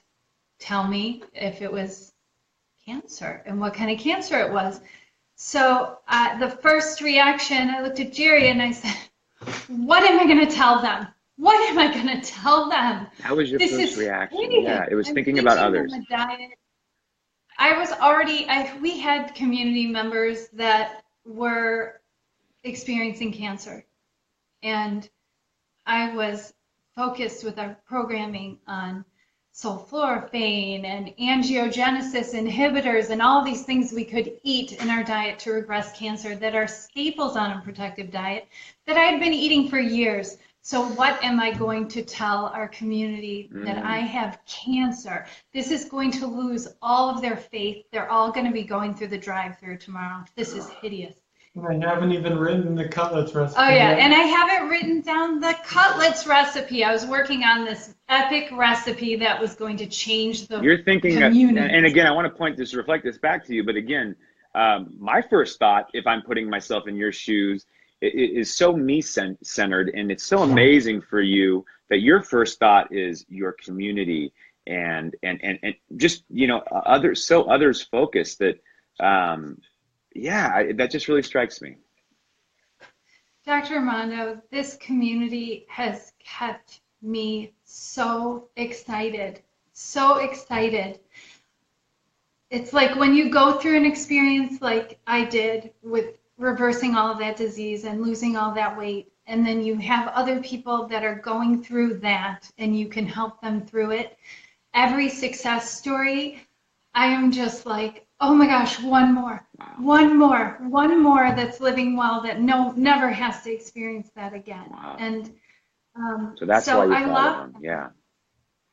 tell me if it was cancer and what kind of cancer it was. So the first reaction, I looked at Jerry and I said, what am I going to tell them? What am I going to tell them? How was your first reaction? Yeah, it was thinking about others. I was already, we had community members that were experiencing cancer, and I was focused with our programming on sulforaphane and angiogenesis inhibitors and all these things we could eat in our diet to regress cancer that are staples on a protective diet that I had been eating for years. So what am I going to tell our community that I have cancer? This is going to lose all of their faith. They're all going to be going through the drive-through tomorrow. This is hideous. I haven't even written the cutlets recipe. Oh yeah, yet. and I haven't written down the cutlets recipe. I was working on this epic recipe that was going to change the You're thinking, community. And again, I want to reflect this back to you, but again, my first thought, if I'm putting myself in your shoes, is so me-centered, and it's so amazing for you that your first thought is your community and just, others focused that, that just really strikes me. Dr. Mondo, this community has kept me so excited, so excited. It's like when you go through an experience like I did with reversing all of that disease and losing all that weight, and then you have other people that are going through that and you can help them through it. Every success story, I am just like, oh my gosh, one more that's living well, that never has to experience that again. Wow. And so that's why you follow them. Yeah.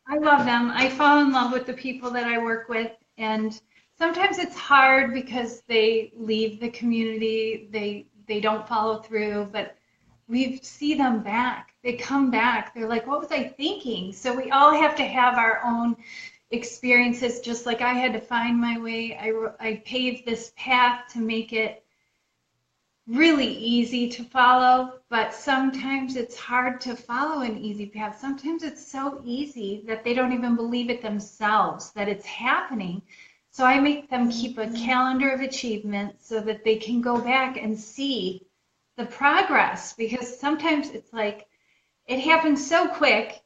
I love them. I fall in love with the people that I work with, and sometimes it's hard because they leave the community, they don't follow through, but we see them back. They come back. They're like, what was I thinking? So we all have to have our own experiences, just like I had to find my way. I paved this path to make it really easy to follow, but sometimes it's hard to follow an easy path. Sometimes it's so easy that they don't even believe it themselves that it's happening. So I make them keep a calendar of achievements so that they can go back and see the progress, because sometimes it's like it happens so quick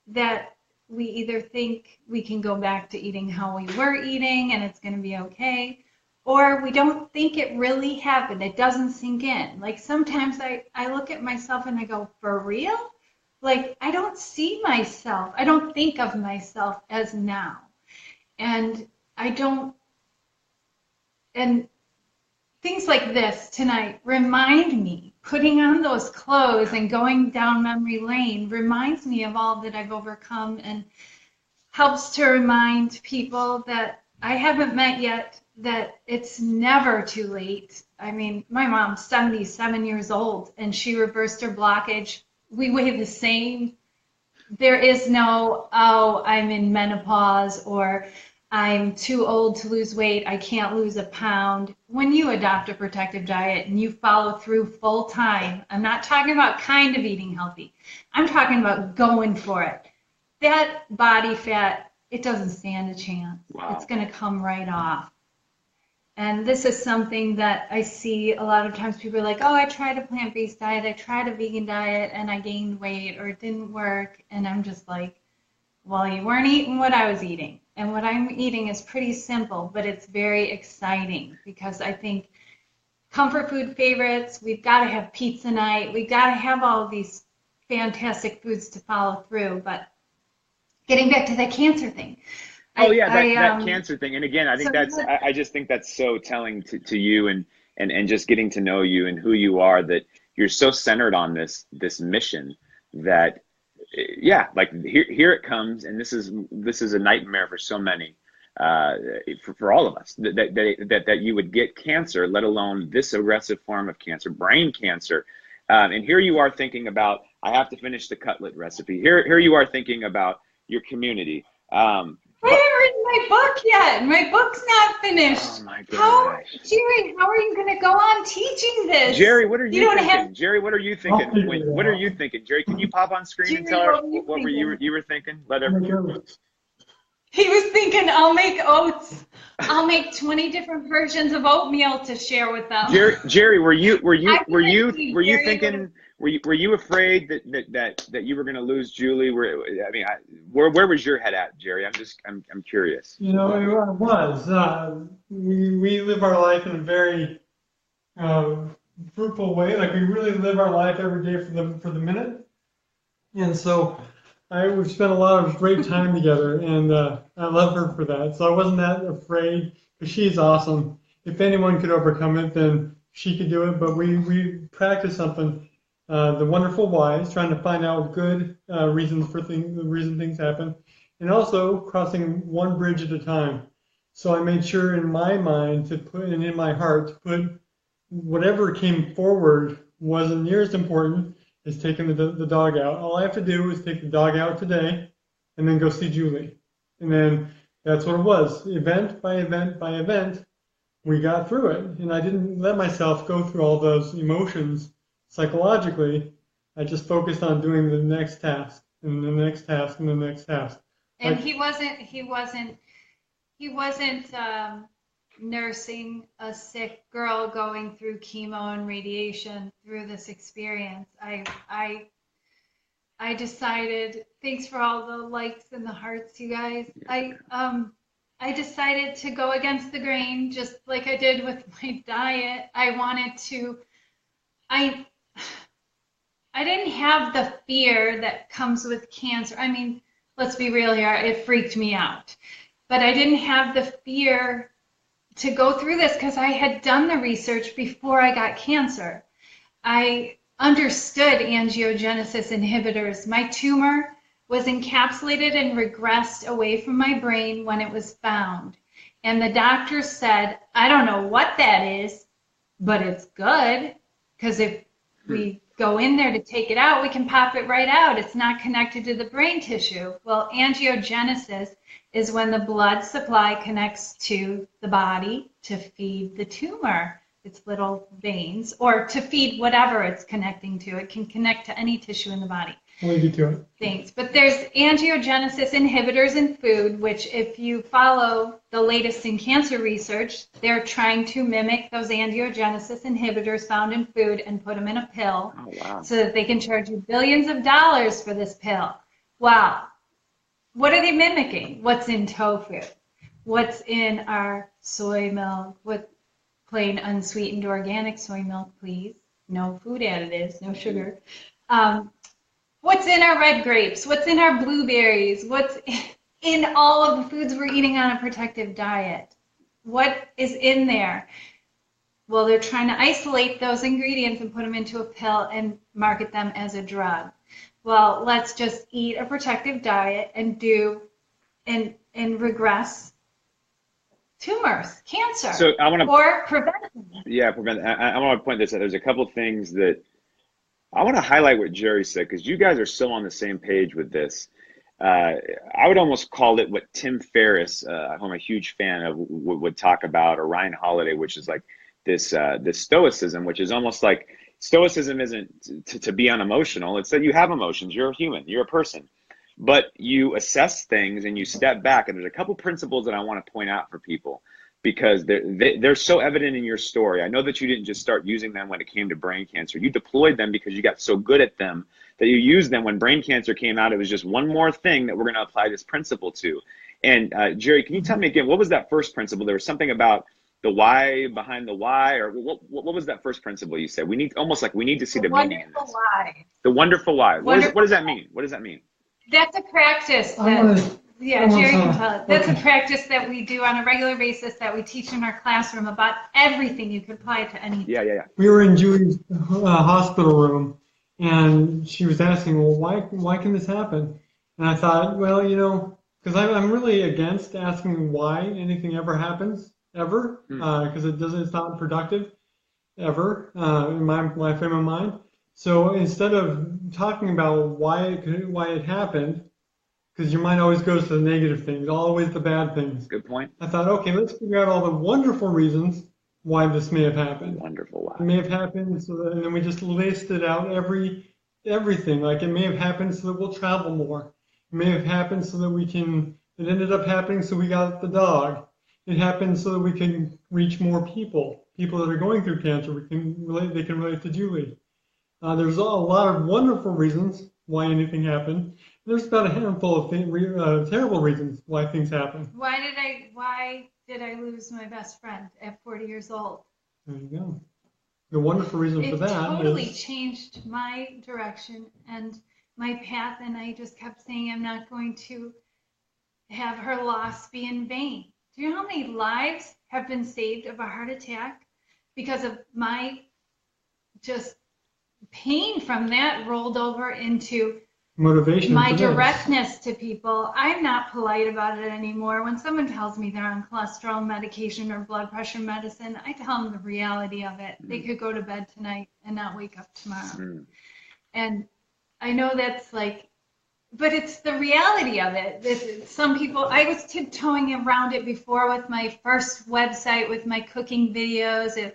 that we either think we can go back to eating how we were eating and it's going to be okay, or we don't think it really happened. It doesn't sink in. Like sometimes I look at myself and I go, for real? Like I don't see myself. I don't think of myself as now. And things like this tonight remind me, putting on those clothes and going down memory lane reminds me of all that I've overcome and helps to remind people that I haven't met yet that it's never too late. I mean, my mom's 77 years old and she reversed her blockage. We weigh the same. There is no, oh, I'm in menopause or I'm too old to lose weight, I can't lose a pound. When you adopt a protective diet and you follow through full time, I'm not talking about kind of eating healthy. I'm talking about going for it. That body fat, it doesn't stand a chance. Wow. It's going to come right off. And this is something that I see a lot of times people are like, oh, I tried a plant-based diet, I tried a vegan diet, and I gained weight, or it didn't work. And I'm just like, well, you weren't eating what I was eating. And what I'm eating is pretty simple, but it's very exciting because I think comfort food favorites, we've got to have pizza night, we've got to have all of these fantastic foods to follow through. But getting back to that cancer thing. Oh yeah, that cancer thing. And again, I think I just think that's so telling to you and just getting to know you and who you are, that you're so centered on this mission that, yeah, like here it comes. And this is a nightmare for so many, for all of us, that you would get cancer, let alone this aggressive form of cancer, brain cancer. And here you are thinking about, I have to finish the cutlet recipe. Here you are thinking about your community. I haven't written my book yet. My book's not finished. Oh my gosh. Jerry, how are you going to go on teaching this? Jerry, what are you thinking? Jerry, what are you thinking? What are you thinking? Jerry, can you pop on screen Jerry, and tell her what were you were thinking? He was thinking, I'll make oats. I'll make 20 different versions of oatmeal to share with them. Jerry, were you thinking? Were you afraid that you were going to lose Julie? Where was your head at, Jerry? I'm curious. You know, I was. We live our life in a very fruitful way. Like we really live our life every day for the minute. And so we've spent a lot of great time together, and I love her for that. So I wasn't that afraid, because she's awesome. If anyone could overcome it, then she could do it. But we practice something. The wonderful whys, trying to find out good reasons for the reason things happen, and also crossing one bridge at a time. So I made sure in my mind to put, and in my heart to put, whatever came forward wasn't near as important as taking the dog out. All I have to do is take the dog out today, and then go see Julie, and then that's what it was. Event by event by event, we got through it, and I didn't let myself go through all those emotions. Psychologically, I just focused on doing the next task and the next task and the next task. And like, he wasn't nursing a sick girl going through chemo and radiation through this experience. I decided, thanks for all the likes and the hearts, you guys. I decided to go against the grain, just like I did with my diet. I didn't have the fear that comes with cancer. I mean, let's be real here, it freaked me out. But I didn't have the fear to go through this because I had done the research before I got cancer. I understood angiogenesis inhibitors. My tumor was encapsulated and regressed away from my brain when it was found. And the doctor said, I don't know what that is, but it's good, because if we go in there to take it out, we can pop it right out. It's not connected to the brain tissue. Well, angiogenesis is when the blood supply connects to the body to feed the tumor, its little veins, or to feed whatever it's connecting to. It can connect to any tissue in the body. I'll leave you to it. Thanks. But there's angiogenesis inhibitors in food, which if you follow the latest in cancer research, they're trying to mimic those angiogenesis inhibitors found in food and put them in a pill. Oh, wow. So that they can charge you billions of dollars for this pill. Wow. What are they mimicking? What's in tofu? What's in our soy milk? What plain unsweetened organic soy milk, please? No food additives, no sugar. What's in our red grapes? What's in our blueberries? What's in all of the foods we're eating on a protective diet? What is in there? Well, they're trying to isolate those ingredients and put them into a pill and market them as a drug. Well, let's just eat a protective diet and regress tumors, cancer, So I want to, or prevent them. yeah, I want to point this out. There's a couple of things that I want to highlight what Jerry said, because you guys are so on the same page with this. I would almost call it what Tim Ferriss, who I'm a huge fan of, would talk about, or Ryan Holiday, which is like this stoicism, which is almost like stoicism isn't to be unemotional. It's that you have emotions. You're a human. You're a person. But you assess things and you step back. And there's a couple principles that I want to point out for people, because they're so evident in your story. I know that you didn't just start using them when it came to brain cancer. You deployed them because you got so good at them that you used them when brain cancer came out. It was just one more thing that we're going to apply this principle to. And Jerry, can you tell me again, what was that first principle? There was something about the why behind the why, or what was that first principle you said? We need to see the meaning in this. Why. The wonderful why. What does that mean? What does that mean? That's a practice that, Jerry can tell it. That's a practice that we do on a regular basis, that we teach in our classroom about everything. You could apply it to anything. Yeah. We were in Julie's hospital room, and she was asking, well, why can this happen? And I thought, well, because I'm really against asking why anything ever happens, ever, because it's not productive, ever, in my frame of mind. So instead of talking about why it happened, because your mind always goes to the negative things, always the bad things. Good point. I thought, okay, let's figure out all the wonderful reasons why this may have happened. Wonderful why. It may have happened and then we just listed out everything. Like, it may have happened so that we'll travel more. It may have happened so that it ended up happening so we got the dog. It happened so that we can reach more people that are going through cancer. They can relate to Julie. There's a lot of wonderful reasons why anything happened. There's about a handful of terrible reasons why things happen. Why did I lose my best friend at 40 years old? There you go. The wonderful reason for that It totally changed my direction and my path, and I just kept saying, I'm not going to have her loss be in vain. Do you know how many lives have been saved of a heart attack because of my just pain from that rolled over into motivation, my directness to people? I'm not polite about it anymore. When someone tells me they're on cholesterol medication or blood pressure medicine, I tell them the reality of it. They could go to bed tonight and not wake up tomorrow. And I know that's but it's the reality of it. Some people, I was tiptoeing around it before with my first website, with my cooking videos.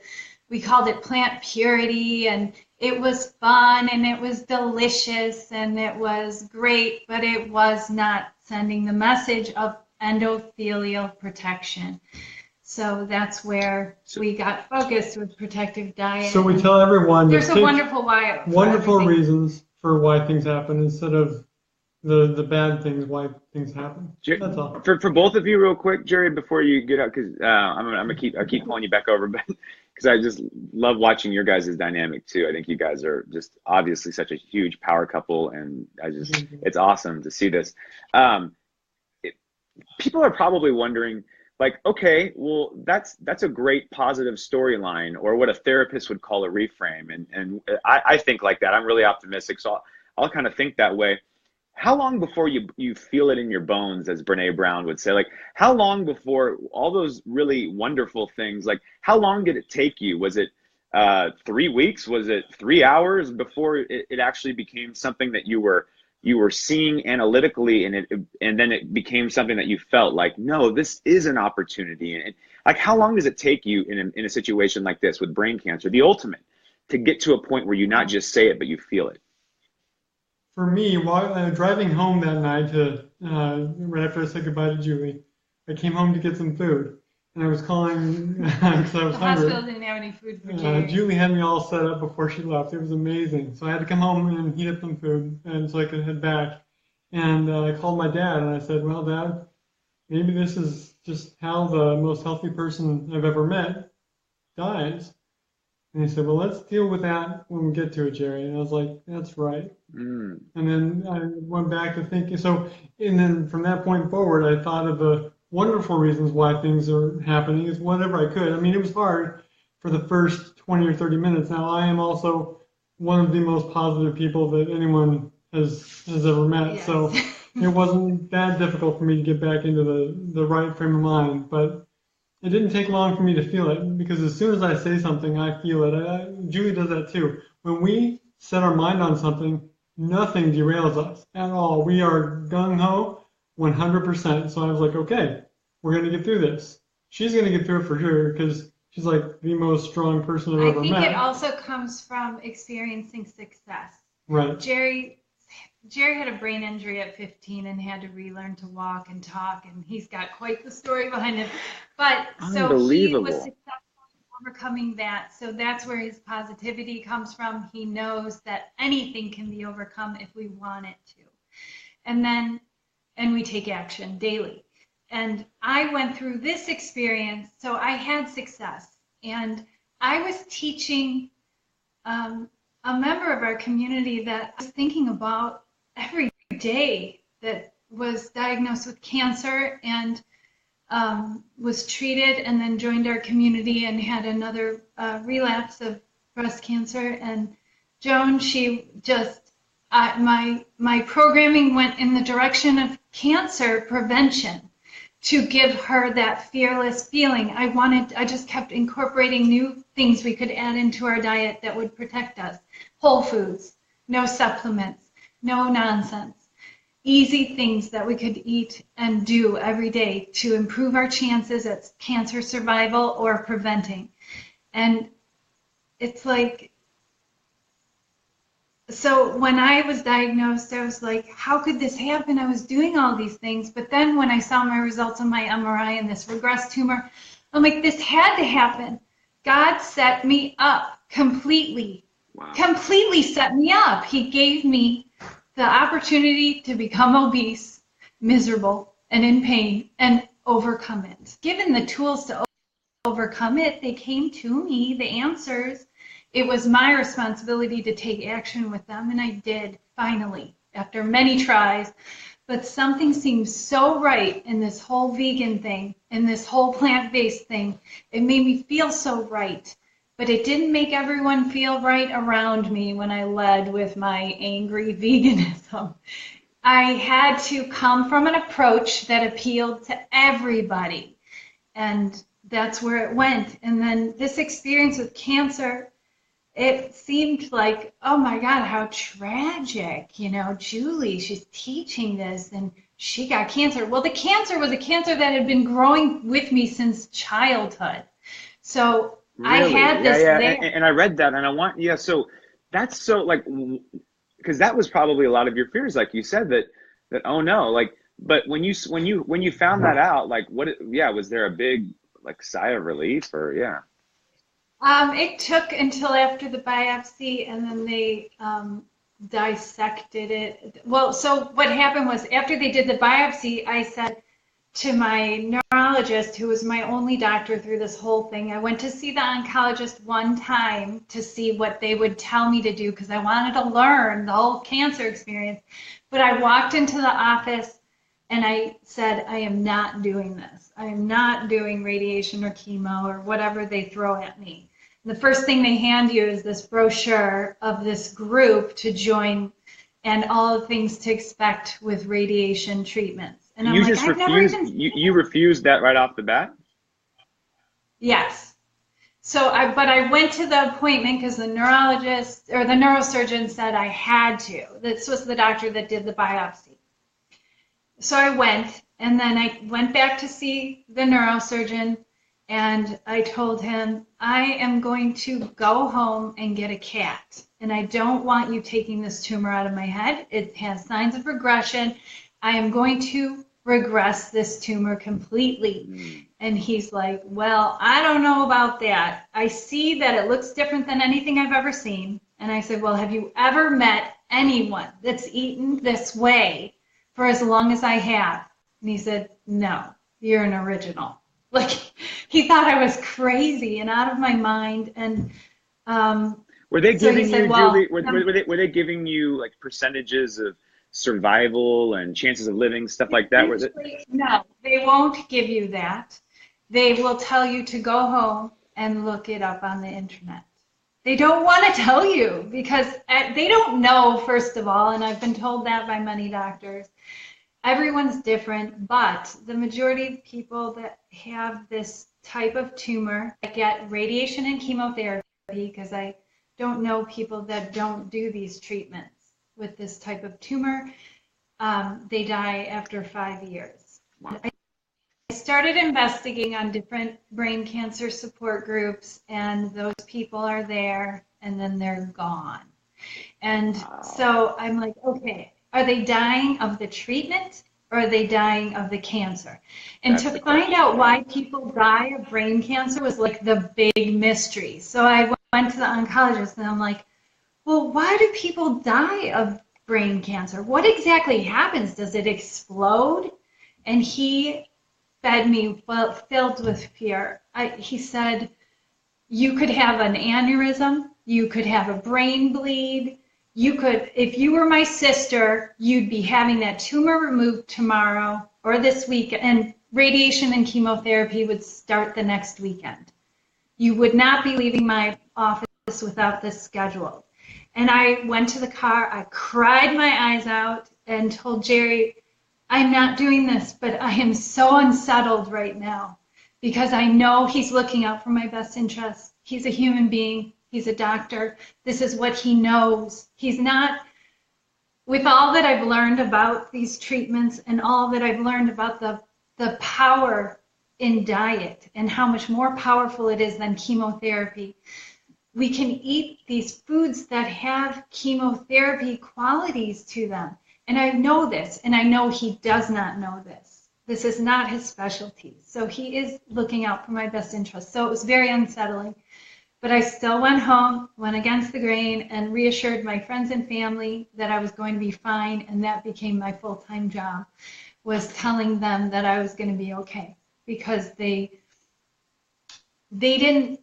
We called it Plant Purity, and it was fun and it was delicious and it was great, but it was not sending the message of endothelial protection. So that's where we got focused with protective diet. So we tell everyone there's a wonderful why. Wonderful reasons for why things happen instead of the bad things why things happen. That's all. For both of you, real quick, Jerry, before you get out, because I'm gonna keep pulling you back over, but because I just love watching your guys' dynamic too. I think you guys are just obviously such a huge power couple, and it's awesome to see this. People are probably wondering, okay, well, that's a great positive storyline, or what a therapist would call a reframe, and I think like that. I'm really optimistic, so I'll kind of think that way. How long before you feel it in your bones, as Brene Brown would say? How long before all those really wonderful things, how long did it take you? Was it 3 weeks? Was it 3 hours before it actually became something that you were seeing analytically, and then it became something that you felt like, no, this is an opportunity? And how long does it take you in a situation like this with brain cancer, the ultimate, to get to a point where you not just say it, but you feel it? For me, while driving home that night right after I said goodbye to Julie, I came home to get some food, and I was calling because I was hungry. The hospital didn't have any food for Julie. Julie had me all set up before she left. It was amazing. So I had to come home and heat up some food, and so I could head back. And I called my dad, and I said, well, Dad, maybe this is just how the most healthy person I've ever met dies. And he said, well, let's deal with that when we get to it, Jerry. And I was like, that's right. And then I went back to thinking. And then from that point forward, I thought of the wonderful reasons why things are happening, is whatever I could. I mean, it was hard for the first 20 or 30 minutes. Now, I am also one of the most positive people that anyone has ever met. Yes. So it wasn't that difficult for me to get back into the right frame of mind. But it didn't take long for me to feel it, because as soon as I say something, I feel it. Julie does that too. When we set our mind on something, nothing derails us at all. We are gung-ho 100%. So I was like, okay, we're going to get through this. She's going to get through it for sure, because she's like the most strong person I've I ever think met. it also comes from experiencing success. Right. Jerry had a brain injury at 15 and had to relearn to walk and talk, and he's got quite the story behind him. But so he was successful in overcoming that. So that's where his positivity comes from. He knows that anything can be overcome if we want it to. And we take action daily. And I went through this experience, so I had success. And I was teaching a member of our community that I was thinking about every day, that was diagnosed with cancer and was treated and then joined our community and had another relapse of breast cancer. And Joan, she just, my programming went in the direction of cancer prevention, to give her that fearless feeling. I just kept incorporating new things we could add into our diet that would protect us. Whole foods, no supplements, no nonsense. Easy things that we could eat and do every day to improve our chances at cancer survival or preventing. And it's like, so when I was diagnosed, I was like, how could this happen? I was doing all these things. But then when I saw my results on my MRI and this regressed tumor, I'm like, this had to happen. God set me up completely. Wow. Completely set me up. He gave me the opportunity to become obese, miserable, and in pain, and overcome it. Given the tools to overcome it, they came to me, the answers. It was my responsibility to take action with them, and I did, finally, after many tries. But something seemed so right in this whole vegan thing, in this whole plant-based thing. It made me feel so right. But it didn't make everyone feel right around me when I led with my angry veganism. I had to come from an approach that appealed to everybody. And that's where it went. And then this experience with cancer, it seemed like, oh my God, how tragic. You know, Julie, she's teaching this and she got cancer. Well, the cancer was a cancer that had been growing with me since childhood. So really? I had this there. And I read that, and I want, so that's so, like, because that was probably a lot of your fears, like you said, that oh no, like, but when you found that out, like, was there a big, like, sigh of relief, or It took until after the biopsy, and then they dissected it. Well, so what happened was, after they did the biopsy, I said to my neurologist, who was my only doctor through this whole thing, I went to see the oncologist one time to see what they would tell me to do, because I wanted to learn the whole cancer experience. But I walked into the office and I said, I am not doing this. I am not doing radiation or chemo or whatever they throw at me. The first thing they hand you is this brochure of this group to join and all the things to expect with radiation treatments. And I'm like, I've never even you refused that right off the bat? Yes. So I went to the appointment because the neurologist or the neurosurgeon said I had to. This was the doctor that did the biopsy. So I went, and then I went back to see the neurosurgeon, and I told him, I am going to go home and get a cat, and I don't want you taking this tumor out of my head. It has signs of regression. I am going to regress this tumor completely. And he's like, well, I don't know about that. I see that it looks different than anything I've ever seen. And I said, well, have you ever met anyone that's eaten this way for as long as I have? And he said, no, you're an original. Like, he thought I was crazy and out of my mind. And were they giving you, Julie, were they giving you like percentages of survival and chances of living, stuff like that? No, they won't give you that. They will tell you to go home and look it up on the internet. They don't want to tell you because they don't know, first of all, and I've been told that by many doctors. Everyone's different, but the majority of people that have this type of tumor get radiation and chemotherapy, because I don't know people that don't do these treatments with this type of tumor. They die after 5 years. Wow. I started investigating on different brain cancer support groups, and those people are there, and then they're gone. And so I'm like, okay, are they dying of the treatment, or are they dying of the cancer? And That's to find out why people die of brain cancer was like the big mystery. So I went to the oncologist, and I'm like, well, why do people die of brain cancer? What exactly happens? Does it explode? And he fed me filled with fear. He said, you could have an aneurysm, you could have a brain bleed, you could, if you were my sister, you'd be having that tumor removed tomorrow or this week, and radiation and chemotherapy would start the next weekend. You would not be leaving my office without this scheduled. And I went to the car, I cried my eyes out and told Jerry, I'm not doing this, but I am so unsettled right now because I know he's looking out for my best interests. He's a human being. He's a doctor. This is what he knows. He's not, with all that I've learned about these treatments and all that I've learned about the power in diet and how much more powerful it is than chemotherapy, we can eat these foods that have chemotherapy qualities to them. And I know this, and I know he does not know this. This is not his specialty. So he is looking out for my best interests. So it was very unsettling. But I still went home, went against the grain, and reassured my friends and family that I was going to be fine. And that became my full-time job, was telling them that I was going to be okay. Because they didn't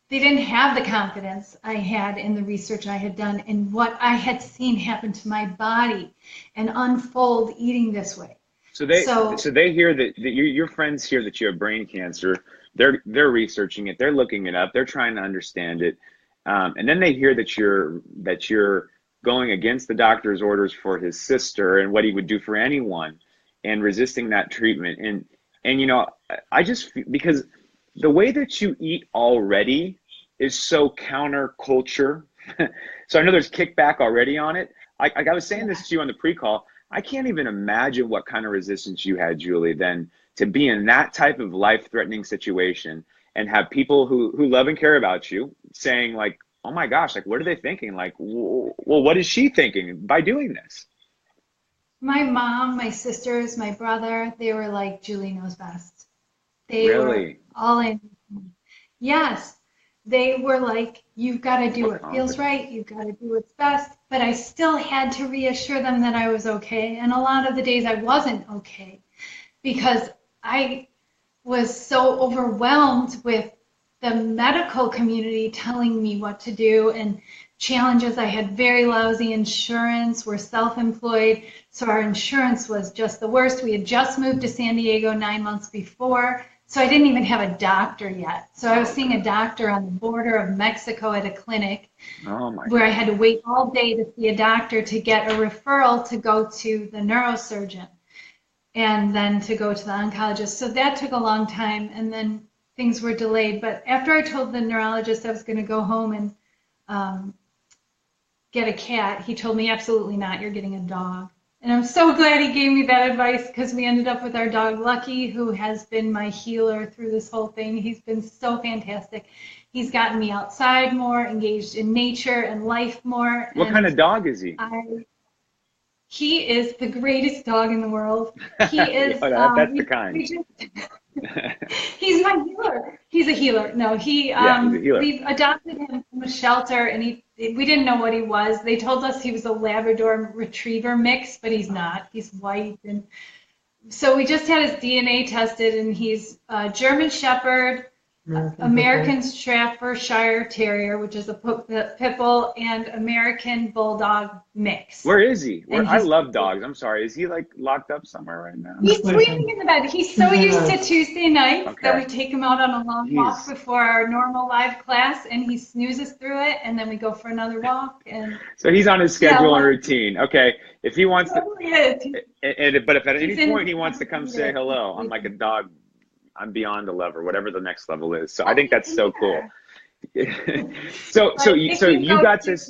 have the confidence I had in the research I had done and what I had seen happen to my body and unfold eating this way. So they hear that your friends hear that you have brain cancer. They're researching it. They're looking it up. They're trying to understand it. And then they hear that you're going against the doctor's orders for his sister and what he would do for anyone, and resisting that treatment. And you know, I just, because the way that you eat already is so counterculture. So I know there's kickback already on it. I was saying this to you on the pre-call. I can't even imagine what kind of resistance you had, Julie, then to be in that type of life-threatening situation and have people who love and care about you saying like, oh my gosh, like, what are they thinking? Like, well, what is she thinking by doing this? My mom, my sisters, my brother, they were like, Julie knows best. They Really? were all in. Yes. They were like, you've got to do what feels right. You've got to do what's best. But I still had to reassure them that I was okay. And a lot of the days I wasn't okay because I was so overwhelmed with the medical community telling me what to do and challenges. I had very lousy insurance. We're self-employed, so our insurance was just the worst. We had just moved to San Diego 9 months before. So I didn't even have a doctor yet. So I was seeing a doctor on the border of Mexico at a clinic where I had to wait all day to see a doctor to get a referral to go to the neurosurgeon and then to go to the oncologist. So that took a long time, and then things were delayed. But after I told the neurologist I was going to go home and get a cat, he told me, absolutely not, you're getting a dog. And I'm so glad he gave me that advice because we ended up with our dog, Lucky, who has been my healer through this whole thing. He's been so fantastic. He's gotten me outside more, engaged in nature and life more. What kind of dog is he? He is the greatest dog in the world. He is. That's the kind. He's my healer. He's a healer. No, he's a healer. We've adopted him from a shelter, and we didn't know what he was. They told us he was a Labrador Retriever mix, but he's not. He's white, and so we just had his DNA tested, and he's a German Shepherd American Staffordshire Terrier, which is a pit bull, and American Bulldog mix. Where is he? I he's- love dogs. I'm sorry. Is he like locked up somewhere right now? He's sleeping in the bed. He's so used to Tuesday nights Okay. that we take him out on a long walk before our normal live class, and he snoozes through it, and then we go for another walk. And so he's on his schedule and routine. Okay, if he wants to, but if at any point he wants to come say hello, I'm like a dog. I'm beyond a lover, whatever the next level is. So I think that's so cool. so you got this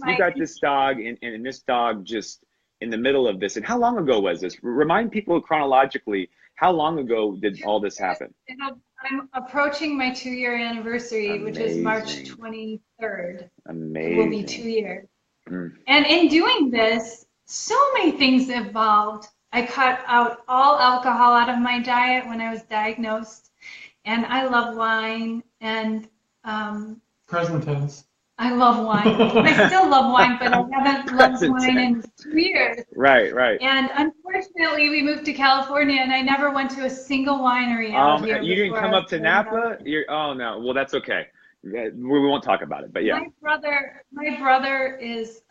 dog, and this dog just in the middle of this. And how long ago was this? Remind people chronologically, how long ago did all this happen? I'm approaching my 2-year anniversary, Amazing. which is March 23rd. Amazing. It will be 2 years. And in doing this, so many things evolved. I cut out all alcohol out of my diet when I was diagnosed. And I love wine, and present tense. I love wine. I still love wine, but I haven't loved wine in 2 years. Right. And unfortunately, we moved to California, and I never went to a single winery out here. You didn't come up to Napa? Oh no. Well, that's okay. We won't talk about it, but yeah. My brother is.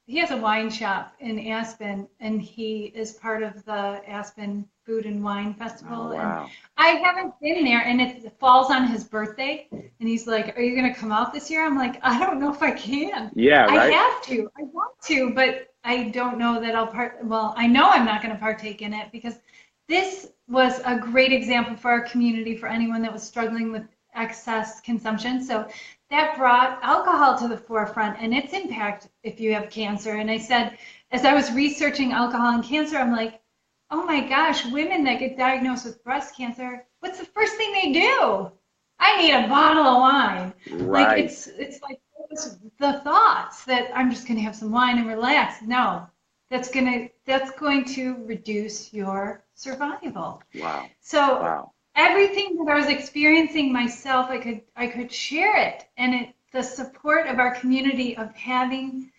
He has a wine shop in Aspen, and he is part of the Aspen Food and Wine Festival. Oh, wow. And I haven't been there, and it falls on his birthday. And he's like, "Are you going to come out this year?" I'm like, "I don't know if I can." Yeah, right. I have to. I want to, but I don't know that I'll Well, I know I'm not going to partake in it, because this was a great example for our community, for anyone that was struggling with excess consumption. So that brought alcohol to the forefront and its impact if you have cancer. And I said, as I was researching alcohol and cancer, I'm like, oh my gosh, women that get diagnosed with breast cancer, what's the first thing they do? I need a bottle of wine. Right. Like it's like the thoughts that I'm just going to have some wine and relax. No, that's going to reduce your survival. Wow. So everything that I was experiencing myself, I could share it, and the support of our community, of having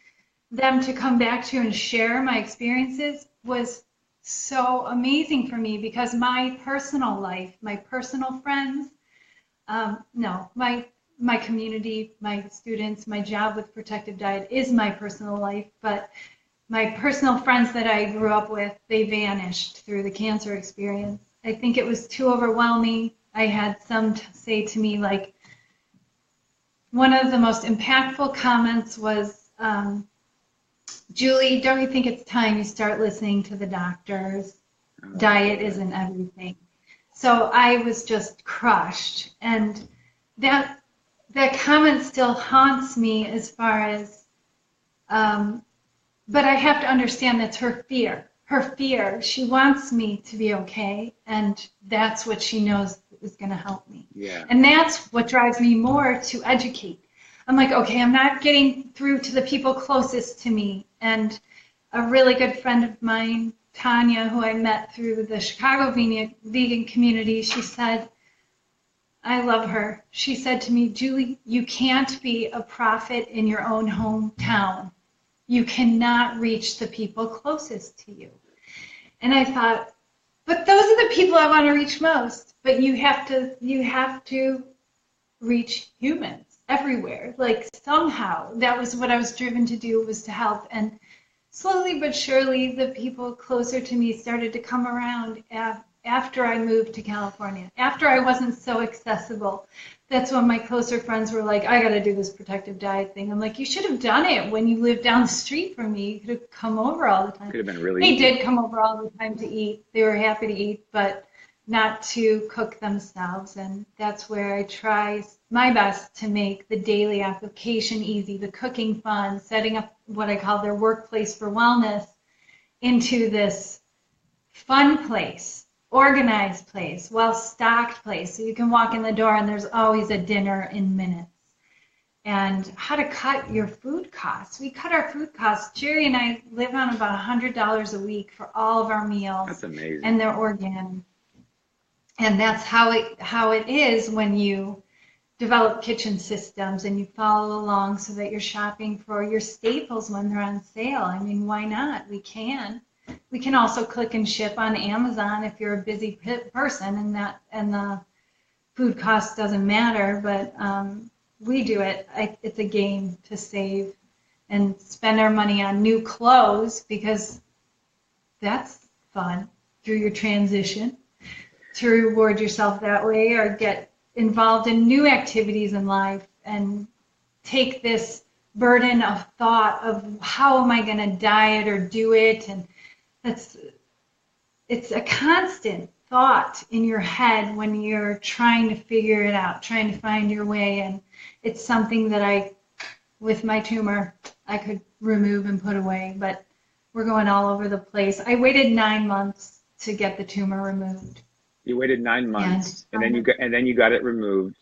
them to come back to and share my experiences, was so amazing for me, because my personal life, my personal friends, my community, my students, my job with Protective Diet is my personal life, but my personal friends that I grew up with, they vanished through the cancer experience. I think it was too overwhelming. I had some say to me, like, one of the most impactful comments was, Julie, don't you think it's time you start listening to the doctors? Diet isn't everything. So I was just crushed. And that comment still haunts me, as far as, but I have to understand that's her fear. Her fear. She wants me to be okay, and that's what she knows is going to help me. Yeah. And that's what drives me more to educate. I'm like, okay, I'm not getting through to the people closest to me. And a really good friend of mine, Tanya, who I met through the Chicago vegan community, she said, I love her. She said to me, Julie, you can't be a prophet in your own hometown. You cannot reach the people closest to you. And I thought, but those are the people I want to reach most. But you have to reach humans everywhere. Like, somehow, that was what I was driven to do, was to help. And slowly but surely, the people closer to me started to come around after I moved to California. After I wasn't so accessible, that's when my closer friends were like, I got to do this Protective Diet thing. I'm like, you should have done it when you lived down the street from me. You could have come over all the time. Could have been really They easy. did come over all the time to eat. They were happy to eat, but not to cook themselves. And that's where I try my best to make the daily application easy, the cooking fun, setting up what I call their workplace for wellness into this fun place. Organized place, well-stocked place, so you can walk in the door and there's always a dinner in minutes. And how to cut your food costs. We cut our food costs. Jerry and I live on about $100 a week for all of our meals. That's amazing. And they're organic. And that's how it is when you develop kitchen systems and you follow along, so that you're shopping for your staples when they're on sale. I mean, why not? We can. We can also click and ship on Amazon if you're a busy person, and the food cost doesn't matter, but we do it. It's a game to save and spend our money on new clothes because that's fun through your transition, to reward yourself that way, or get involved in new activities in life and take this burden of thought of how am I going to diet or do it, and it's a constant thought in your head when you're trying to figure it out, trying to find your way. And it's something that with my tumor, I could remove and put away, but we're going all over the place. I waited 9 months to get the tumor removed. You waited 9 months, and then you got it removed.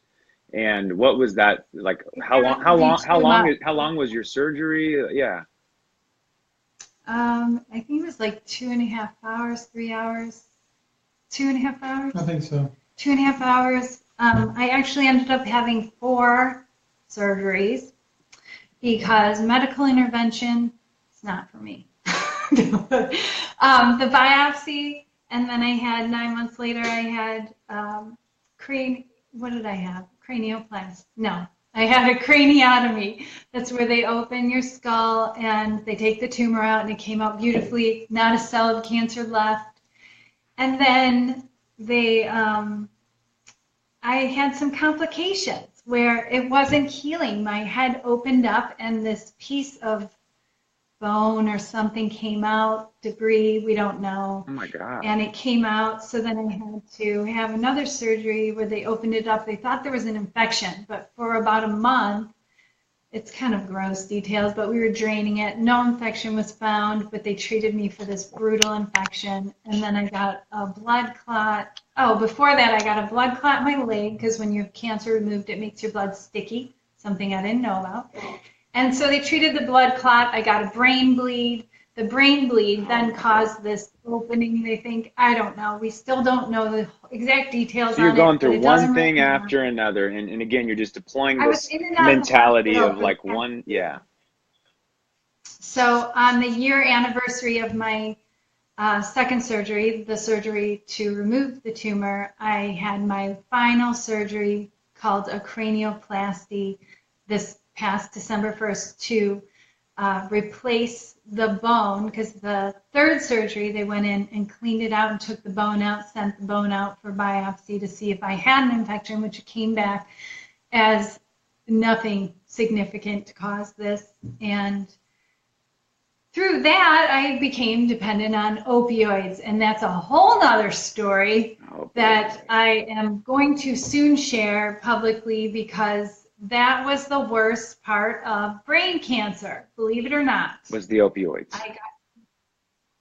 And what was that like? How long was your surgery? Yeah. I think it was like 2.5 hours, 3 hours, 2.5 hours. I think so. 2.5 hours. I actually ended up having 4 surgeries because medical intervention is not for me. The biopsy, and then I had 9 months later, I had what did I have? Cranioplasty. No, I had a craniotomy. That's where they open your skull and they take the tumor out, and it came out beautifully, not a cell of cancer left. And then I had some complications where it wasn't healing. My head opened up and this piece of bone or something came out, debris, we don't know. Oh my God. And it came out, so then I had to have another surgery where they opened it up. They thought there was an infection, but for about a month, it's kind of gross details, but we were draining it. No infection was found, but they treated me for this brutal infection. And then I got a blood clot. Oh, before that, I got a blood clot in my leg, because when you have cancer removed, it makes your blood sticky, something I didn't know about. And so they treated the blood clot. I got a brain bleed. The brain bleed then caused this opening, they think. I don't know. We still don't know the exact details on it. So you're going through one thing after another. And again, you're just deploying this mentality of like one, yeah. So on the year anniversary of my second surgery, the surgery to remove the tumor, I had my final surgery called a cranioplasty this past December 1st to replace the bone, because the third surgery they went in and cleaned it out and took the bone out, sent the bone out for biopsy to see if I had an infection, which came back as nothing significant to cause this. And through that, I became dependent on opioids, and that's a whole nother story that I am going to soon share publicly, because that was the worst part of brain cancer, believe it or not. Was the opioids.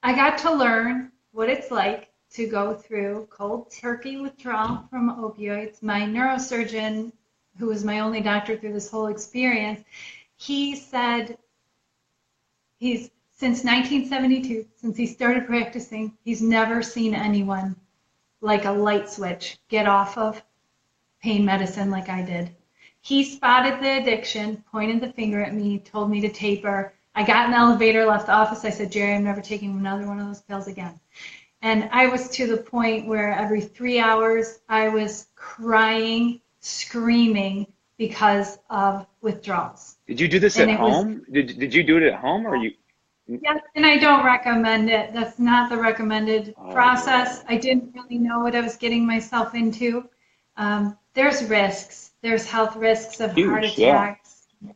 I got to learn what it's like to go through cold turkey withdrawal from opioids. My neurosurgeon, who was my only doctor through this whole experience, he said since 1972, since he started practicing, he's never seen anyone like a light switch get off of pain medicine like I did. He spotted the addiction, pointed the finger at me, told me to taper. I got in the elevator, left the office. I said, Jerry, I'm never taking another one of those pills again. And I was to the point where every 3 hours I was crying, screaming because of withdrawals. Did you do this at home? Did you do it at home, or you? Yes, and I don't recommend it. That's not the recommended process. I didn't really know what I was getting myself into. There's risks. There's health risks of heart attacks. Yeah.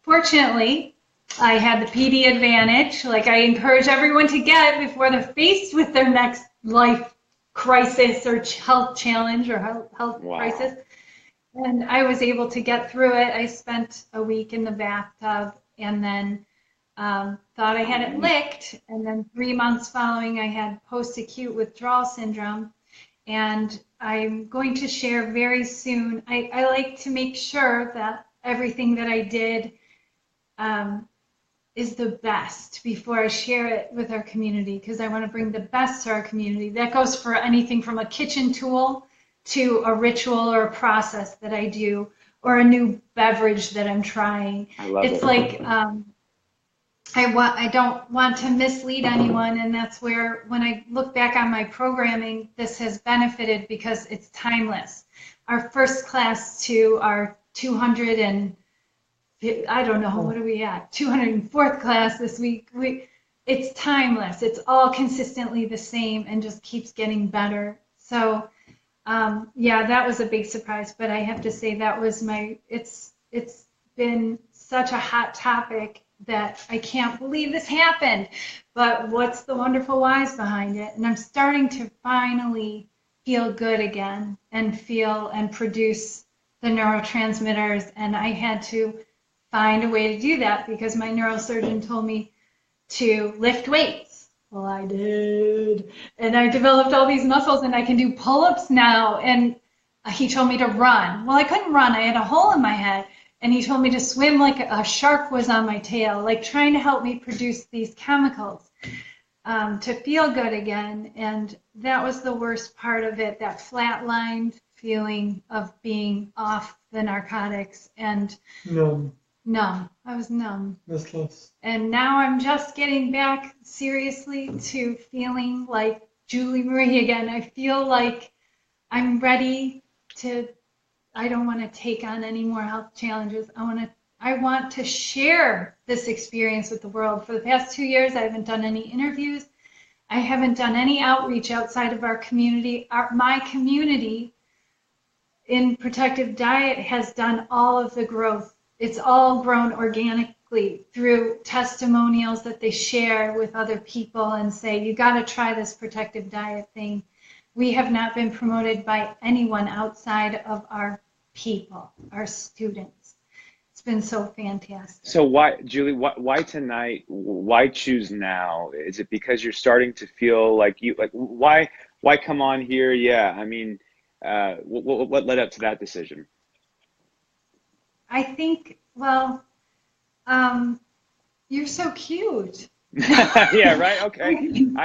Fortunately, I had the PD advantage, like I encourage everyone to get before they're faced with their next life crisis or health challenge or health crisis. And I was able to get through it. I spent a week in the bathtub, and then thought I had it licked. And then 3 months following, I had post-acute withdrawal syndrome. And I'm going to share very soon. I like to make sure that everything that I did is the best before I share it with our community, because I want to bring the best to our community. That goes for anything from a kitchen tool to a ritual or a process that I do, or a new beverage that I'm trying. I love it's it. like I don't want to mislead anyone, and that's where, when I look back on my programming, this has benefited because it's timeless. Our first class to our 200 and, I don't know, what are we at? 204th class this week. It's timeless. It's all consistently the same and just keeps getting better. So, yeah, that was a big surprise. But I have to say that was it's been such a hot topic that I can't believe this happened. But what's the wonderful whys behind it? And I'm starting to finally feel good again and feel and produce the neurotransmitters. And I had to find a way to do that because my neurosurgeon told me to lift weights. Well, I did. And I developed all these muscles and I can do pull-ups now. And he told me to run. Well, I couldn't run. I had a hole in my head. And he told me to swim like a shark was on my tail, like trying to help me produce these chemicals to feel good again. And that was the worst part of it, that flatlined feeling of being off the narcotics and numb. I was numb. Listless. And now I'm just getting back seriously to feeling like Julie Marie again. I feel like I'm ready to, I don't want to take on any more health challenges. I want to share this experience with the world. For the past 2 years, I haven't done any interviews. I haven't done any outreach outside of our community. My community in Protective Diet has done all of the growth. It's all grown organically through testimonials that they share with other people and say, you got to try this Protective Diet thing. We have not been promoted by anyone outside of our people, our students. It's been so fantastic. So why, Julie, why tonight? Why choose now? Is it because you're starting to feel like why come on here? Yeah, I mean, what led up to that decision? I think, well, you're so cute. Yeah, right. Okay. I mean,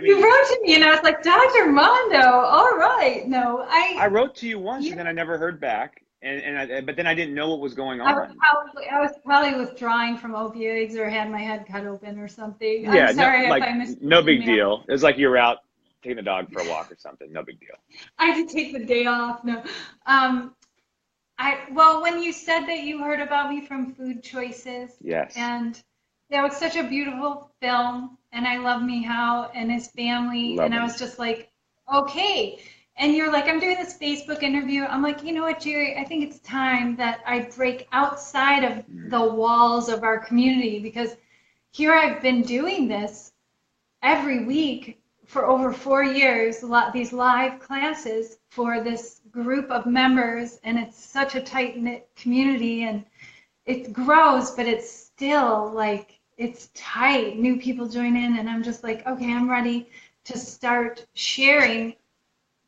you wrote to me and I was like, Dr. Mondo, all right. No, I wrote to you once and then I never heard back. But then I didn't know what was going on. I was probably withdrawing from opioids or had my head cut open or something. Yeah, I'm sorry no, if I missed. no big deal. It was like you were out taking the dog for a walk or something. No big deal. I had to take the day off. No. Well, when you said that you heard about me from Food Choices. Yes. And that was such a beautiful film, and I love Mihao and his family, and I was just like, okay. And you're like, I'm doing this Facebook interview. I'm like, you know what, Jerry? I think it's time that I break outside of the walls of our community, because here I've been doing this every week for over 4 years, these live classes for this group of members, and it's such a tight-knit community, and it grows, but it's still like, it's tight. New people join in, and I'm just like, okay, I'm ready to start sharing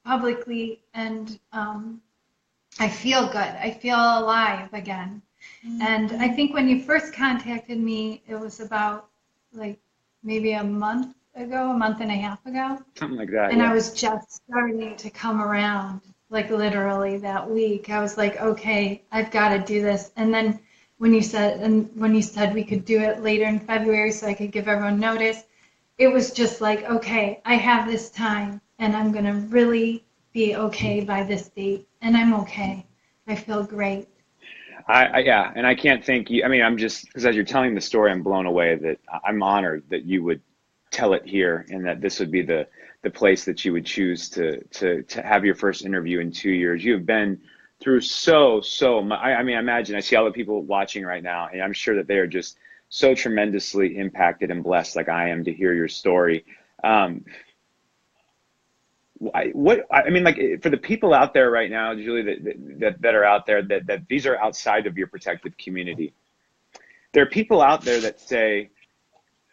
publicly, and I feel good. I feel alive again. Mm-hmm. And I think when you first contacted me, it was about like maybe a month and a half ago. Something like that. And yeah. I was just starting to come around, like literally that week. I was like, okay, I've got to do this. And then when you said we could do it later in February so I could give everyone notice, it was just like, okay, I have this time and I'm going to really be okay by this date. And I'm okay. I feel great. Yeah, and I can't thank you. I mean, I'm just, because as you're telling the story, I'm blown away that I'm honored that you would tell it here and that this would be the place that you would choose to have your first interview in 2 years. You have been through so much. I mean, imagine, I see all the people watching right now, and I'm sure that they are just so tremendously impacted and blessed like I am to hear your story. I mean, like, for the people out there right now, Julie, that are out there, that these are outside of your protective community. There are people out there that say,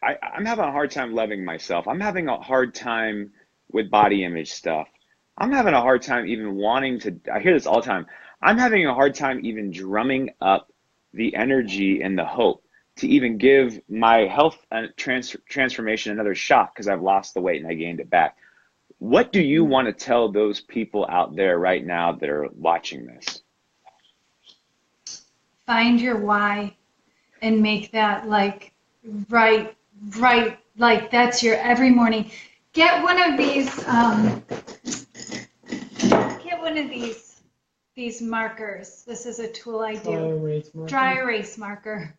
I'm having a hard time loving myself. I'm having a hard time with body image stuff. I'm having a hard time even wanting to, I hear this all the time. I'm having a hard time even drumming up the energy and the hope to even give my health transformation another shot because I've lost the weight and I gained it back. What do you want to tell those people out there right now that are watching this? Find your why and make that like Right, right. Like that's your every morning. Get one of these. Get one of these markers. This is a tool I do. Dry erase marker.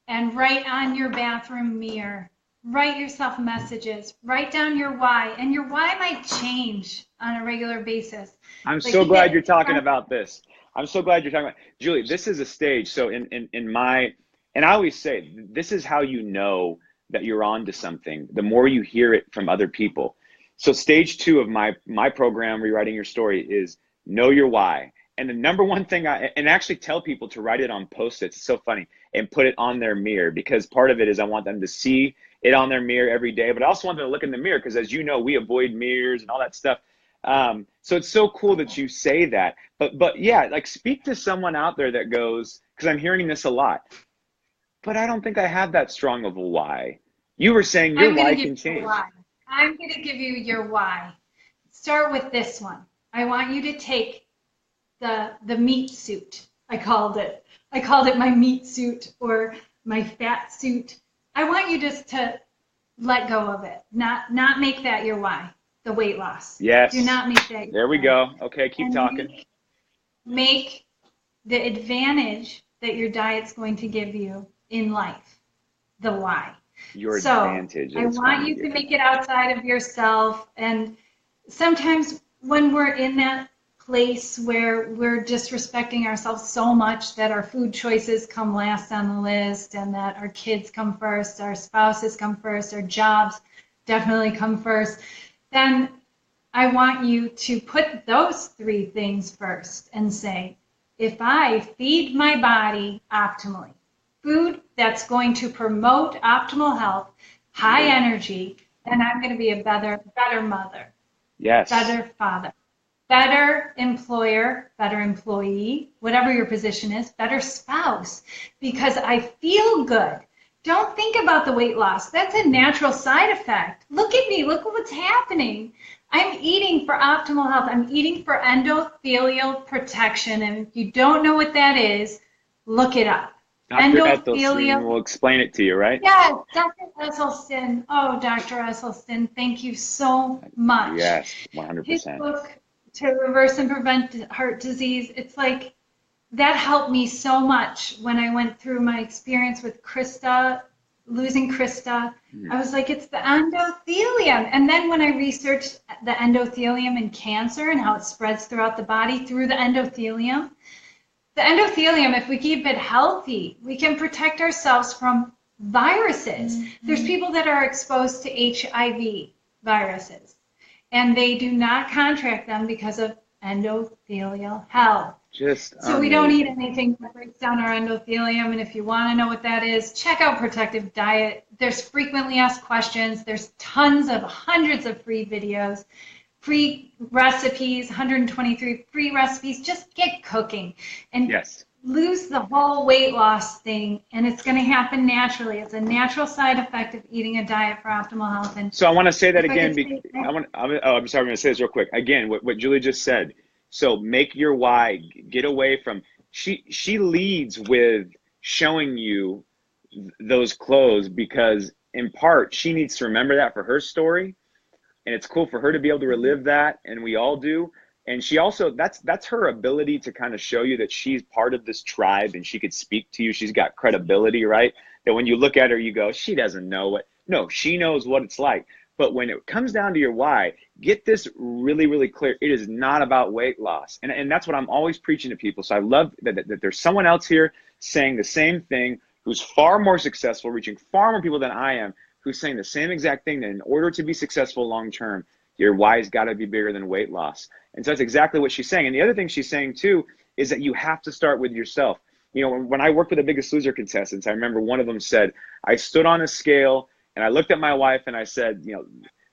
And write on your bathroom mirror. Write yourself messages. Write down your why. And your why might change on a regular basis. I'm so glad you're talking about this. I'm so glad you're talking about Julie, this is a stage. So in my, and I always say, this is how you know that you're on to something, the more you hear it from other people. So stage 2 of my program, Rewriting Your Story, is know your why. And the number one thing and actually tell people to write it on Post-its. It's so funny. And put it on their mirror, because part of it is I want them to see it on their mirror every day, but I also want them to look in the mirror because, as you know, we avoid mirrors and all that stuff. So it's so cool that you say that. But yeah, like speak to someone out there that goes, because I'm hearing this a lot, but I don't think I have that strong of a why. You were saying your why can change. I'm going to give you your why. Start with this one. I want you to take the meat suit. I called it my meat suit or my fat suit. I want you just to let go of it. Not make that your why. The weight loss. Yes. Do not make that. There we go. Okay, keep talking. Make the advantage that your diet's going to give you in life the why. Your advantage. I want you to make it outside of yourself. And sometimes when we're in that place where we're disrespecting ourselves so much that our food choices come last on the list, and that our kids come first, our spouses come first, our jobs definitely come first, then I want you to put those 3 things first and say, if I feed my body optimally, food that's going to promote optimal health, high energy, then I'm going to be a better mother, better father, better employer, better employee, whatever your position is, better spouse, because I feel good. Don't think about the weight loss. That's a natural side effect. Look at me. Look at what's happening. I'm eating for optimal health. I'm eating for endothelial protection. And if you don't know what that is, look it up. Dr. Ethelston will explain it to you, right? Yes, Dr. Ethelston. Oh, Dr. Ethelston, thank you so much. Yes, 100%. His book, To Reverse and Prevent Heart Disease, it's like, that helped me so much when I went through my experience with losing Krista. I was like, it's the endothelium. And then when I researched the endothelium in cancer and how it spreads throughout the body through the endothelium, if we keep it healthy, we can protect ourselves from viruses. Mm-hmm. There's people that are exposed to HIV viruses, and they do not contract them because of endothelial health. So we don't eat anything that breaks down our endothelium. And if you want to know what that is, check out Protective Diet. There's frequently asked questions. There's hundreds of free videos, free recipes, 123 free recipes. Just get cooking and lose the whole weight loss thing. And it's going to happen naturally. It's a natural side effect of eating a diet for optimal health. And so I want to say that again. I'm sorry, I'm going to say this real quick. Again, what Julie just said. So make your why, get away from, she leads with showing you those clothes because in part she needs to remember that for her story, and it's cool for her to be able to relive that, and we all do. And she also, that's her ability to kind of show you that she's part of this tribe and she could speak to you. She's got credibility, right? That when you look at her, you go, she doesn't know what, no, she knows what it's like. But when it comes down to your why, get this really, really clear. It is not about weight loss. And that's what I'm always preaching to people. So I love that there's someone else here saying the same thing, who's far more successful, reaching far more people than I am, who's saying the same exact thing, that in order to be successful long-term, your why's got to be bigger than weight loss. And so that's exactly what she's saying. And the other thing she's saying too is that you have to start with yourself. You know, when I worked with the Biggest Loser contestants, I remember one of them said, I stood on a scale and I looked at my wife and I said, you know,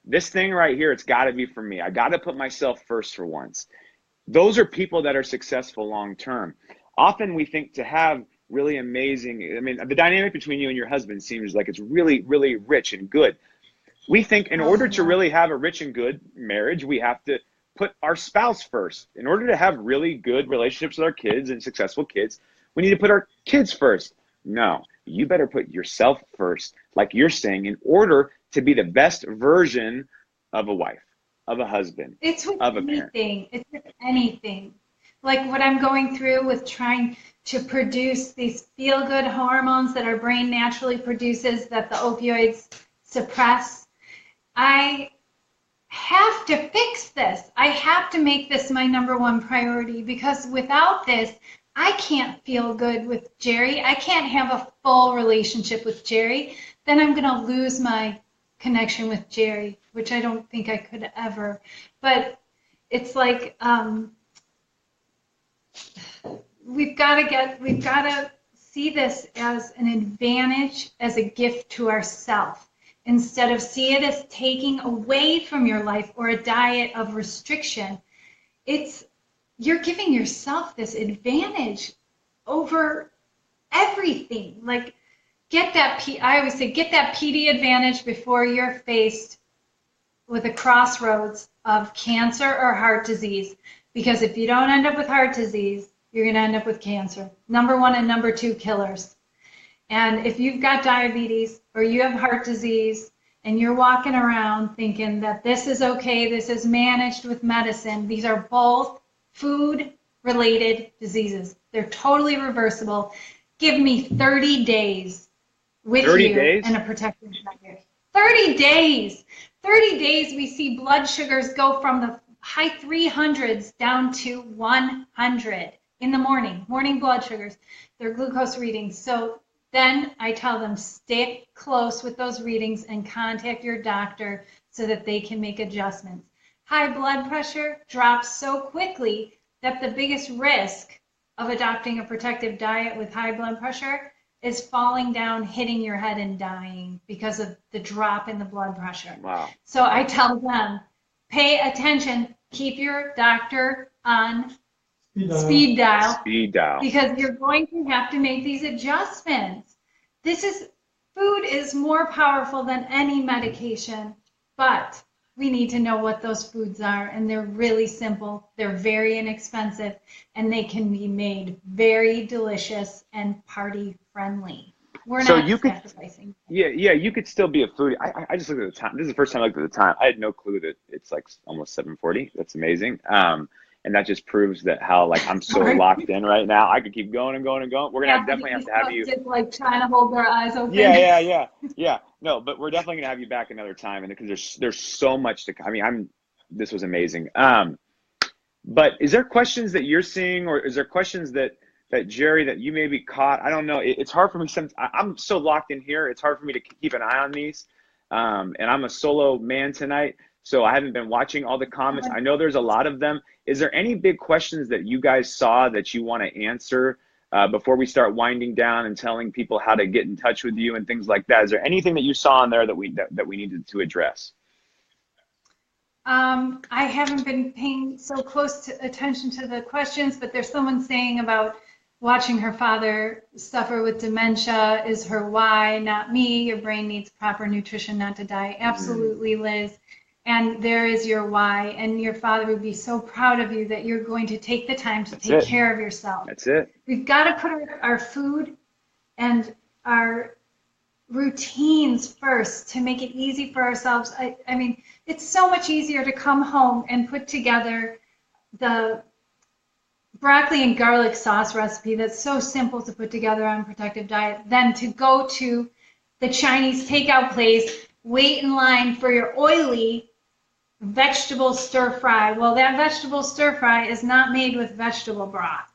this thing right here, it's got to be for me. I got to put myself first for once. Those are people that are successful long-term. Often we think to have really amazing, I mean, the dynamic between you and your husband seems like it's really, really rich and good. We think in order to really have a rich and good marriage, we have to put our spouse first. In order to have really good relationships with our kids and successful kids, we need to put our kids first. No, you better put yourself first, like you're saying, in order to be the best version of a wife, of a husband, It's with of a parent. anything. It's with anything. Like what I'm going through with trying to produce these feel-good hormones that our brain naturally produces that the opioids suppress. I have to fix this. I have to make this my number one priority, because without this, I can't feel good with Jerry. I can't have a full relationship with Jerry. Then I'm going to lose my connection with Jerry, which I don't think I could ever. But it's like we've got to see this as an advantage, as a gift to ourselves, instead of see it as taking away from your life or a diet of restriction. You're giving yourself this advantage over everything. Like, I always say, get that PD advantage before you're faced with a crossroads of cancer or heart disease. Because if you don't end up with heart disease, you're going to end up with cancer. Number one and number two killers. And if you've got diabetes or you have heart disease and you're walking around thinking that this is okay, this is managed with medicine, these are both food-related diseases. They're totally reversible. Give me 30 days with 30 you days? and a protective diet. 30 days. 30 days we see blood sugars go from the high 300s down to 100 in the morning blood sugars, their glucose readings. So then I tell them, stick close with those readings and contact your doctor so that they can make adjustments. High blood pressure drops so quickly that the biggest risk of adopting a protective diet with high blood pressure is falling down, hitting your head, and dying because of the drop in the blood pressure. Wow. So I tell them, pay attention, keep your doctor on speed dial. Speed dial. Because you're going to have to make these adjustments. Food is more powerful than any medication, but we need to know what those foods are, and they're really simple, they're very inexpensive, and they can be made very delicious and party friendly. We're So not you could- sacrificing. Yeah, you could still be a foodie. I just looked at the time. This is the first time I looked at the time. I had no clue that it's like almost 7:40. That's amazing. And that just proves that how like I'm so locked in right now. I could keep going and going and going. We're gonna definitely have to have you. Just like trying to hold their eyes open. Yeah. No, but we're definitely gonna have you back another time, and because there's so much to. I mean, this was amazing. But is there questions that you're seeing, or is there questions that Jerry, that you maybe caught? I don't know. It's hard for me. I'm so locked in here. It's hard for me to keep an eye on these. And I'm a solo man tonight, so I haven't been watching all the comments. I know there's a lot of them. Is there any big questions that you guys saw that you want to answer before we start winding down and telling people how to get in touch with you and things like that? Is there anything that you saw in there that we needed to address? I haven't been paying so close attention to the questions, but there's someone saying about watching her father suffer with dementia is her why, not me. Your brain needs proper nutrition not to die. Absolutely, Liz. And there is your why. And your father would be so proud of you that you're going to take the time to take care of yourself. That's it. We've got to put our food and our routines first to make it easy for ourselves. I mean, it's so much easier to come home and put together the broccoli and garlic sauce recipe that's so simple to put together on Protective Diet than to go to the Chinese takeout place, wait in line for your oily vegetable stir fry. Well, that vegetable stir fry is not made with vegetable broth.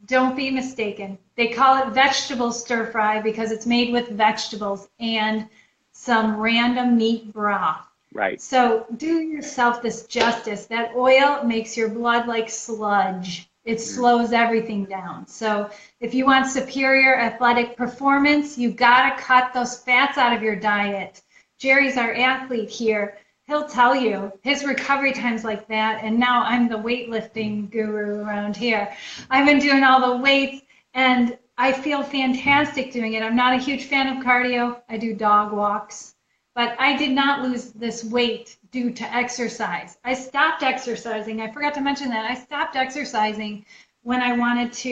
Don't be mistaken. They call it vegetable stir fry because it's made with vegetables and some random meat broth. Right. So do yourself this justice. That oil makes your blood like sludge. It slows everything down. So if you want superior athletic performance, you got to cut those fats out of your diet. Jerry's our athlete here. He'll tell you his recovery time's like that. And now I'm the weightlifting guru around here. I've been doing all the weights and I feel fantastic doing it. I'm not a huge fan of cardio. I do dog walks. But I did not lose this weight due to exercise. I stopped exercising. I forgot to mention that. I stopped exercising when I wanted to.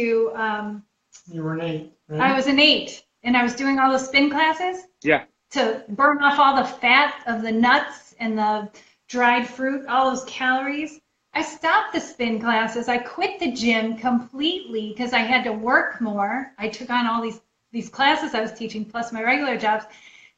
You were an 8, right? I was an 8. and I was doing all the spin classes Yeah. to burn off all the fat of the nuts and the dried fruit, all those calories. I stopped the spin classes. I quit the gym completely because I had to work more. I took on all these classes I was teaching plus my regular jobs,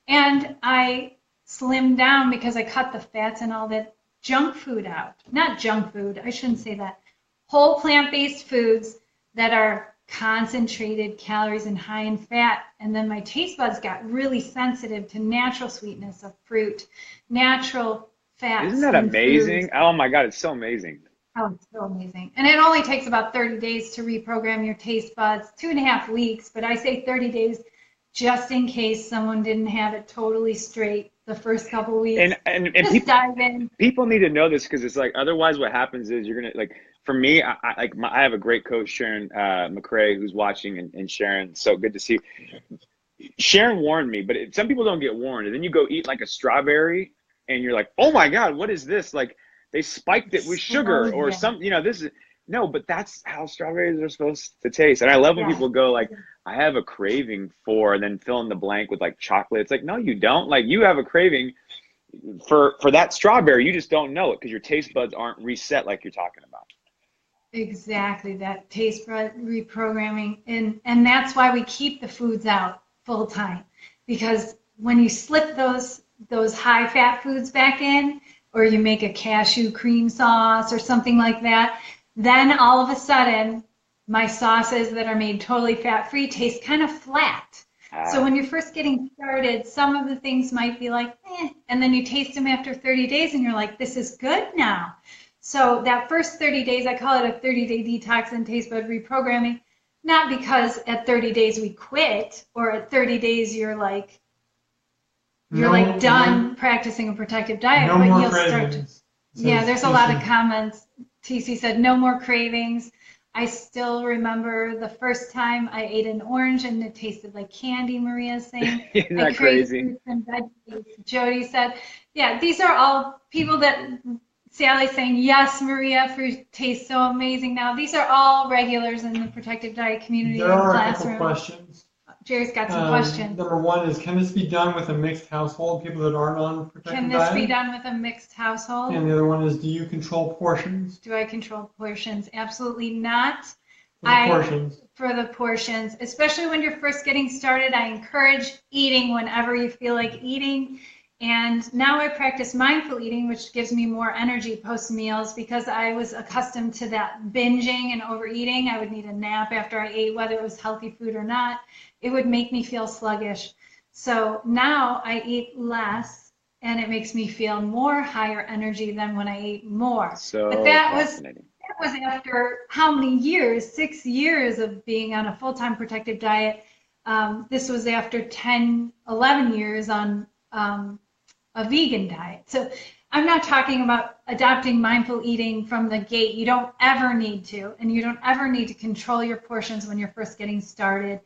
and I slimmed down because I cut the fats and all that junk food out. Not junk food, I shouldn't say that. Whole plant-based foods that are concentrated calories and high in fat. And then my taste buds got really sensitive to natural sweetness of fruit, natural fats. Isn't that amazing? Foods. Oh my God, it's so amazing. Oh, it's so amazing. And it only takes about 30 days to reprogram your taste buds, 2.5 weeks, but I say 30 days just in case someone didn't have it totally straight the first couple weeks. And just people, dive in. People need to know this, because it's like, otherwise what happens is you're going to, like, for me, I have a great coach, Sharon McRae, who's watching, and Sharon, so good to see. Sharon warned me, but some people don't get warned. And then you go eat like a strawberry and you're like, oh my God, what is this? Like, they spiked it with sugar or something, you know, this is, no, but that's how strawberries are supposed to taste. And I love when people go like, I have a craving for, and then fill in the blank with like chocolate. It's like, no, you don't. Like, you have a craving for that strawberry. You just don't know it because your taste buds aren't reset like you're talking about. Exactly, that taste bud reprogramming. And that's why we keep the foods out full time, because when you slip those high fat foods back in, or you make a cashew cream sauce or something like that, then all of a sudden my sauces that are made totally fat free taste kind of flat. So when you're first getting started, some of the things might be like, and then you taste them after 30 days and you're like, this is good now. So that first 30 days, I call it a 30-day detox and taste bud reprogramming, not because at 30 days we quit, or at 30 days you're like done practicing a protective diet, but you'll start to, there's a lot of comments. TC said no more cravings. I still remember the first time I ate an orange and it tasted like candy, Maria's saying. Isn't that crazy? Fruits and veggies. Jody said, yeah, these are all people that, Sally's saying, yes, Maria, fruit tastes so amazing now. These are all regulars in the protective diet community. There are classroom. A couple questions. Jerry's got some questions. Number one is, can this be done with a mixed household, people that aren't on protective diet? Can this be done with a mixed household? And the other one is, do you control portions? Do I control portions? Absolutely not. For the portions, especially when you're first getting started, I encourage eating whenever you feel like eating. And now I practice mindful eating, which gives me more energy post meals, because I was accustomed to that binging and overeating. I would need a nap after I ate, whether it was healthy food or not. It would make me feel sluggish. So now I eat less, and it makes me feel more higher energy than when I ate more. But that was after how many years? 6 years of being on a full-time protective diet. This was after 10, 11 years on a vegan diet. So I'm not talking about adopting mindful eating from the gate. You don't ever need to, and you don't ever need to control your portions when you're first getting started.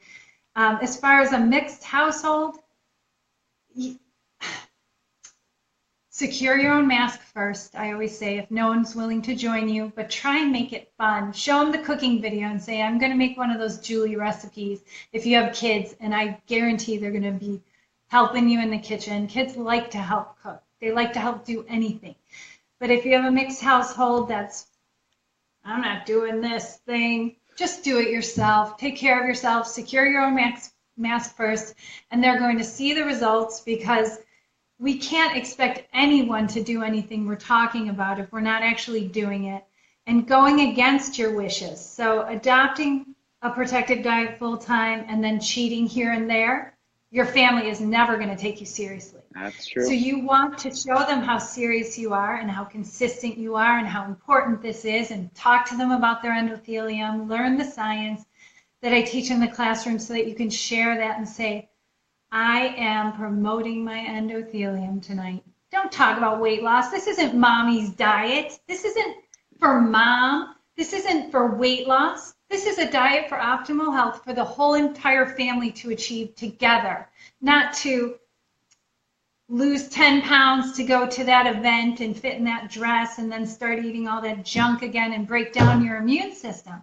As far as a mixed household, secure your own mask first. I always say, if no one's willing to join you, but try and make it fun. Show them the cooking video and say, I'm going to make one of those Julie recipes if you have kids, and I guarantee they're going to be helping you in the kitchen. Kids like to help cook. They like to help do anything. But if you have a mixed household that's, I'm not doing this thing, just do it yourself. Take care of yourself. Secure your own mask first, and they're going to see the results, because we can't expect anyone to do anything we're talking about if we're not actually doing it and going against your wishes. So adopting a protective diet full time and then cheating here and there, your family is never going to take you seriously. That's true. So you want to show them how serious you are and how consistent you are and how important this is, and talk to them about their endothelium, learn the science that I teach in the classroom, so that you can share that and say, I am promoting my endothelium tonight. Don't talk about weight loss. This isn't mommy's diet. This isn't for mom. This isn't for weight loss. This is a diet for optimal health for the whole entire family to achieve together, not to lose 10 pounds to go to that event and fit in that dress and then start eating all that junk again and break down your immune system.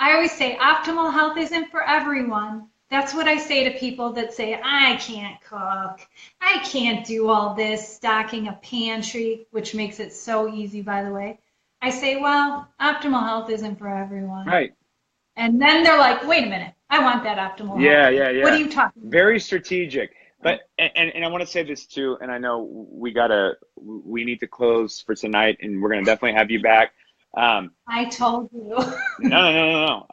I always say optimal health isn't for everyone. That's what I say to people that say, I can't cook. I can't do all this, stocking a pantry, which makes it so easy, by the way. I say, well, optimal health isn't for everyone. Right. And then they're like, wait a minute, I want that optimal Yeah, health. yeah. What are you talking about? Very strategic. But and I want to say this too, and I know we need to close for tonight, and we're gonna definitely have you back. I told you. No.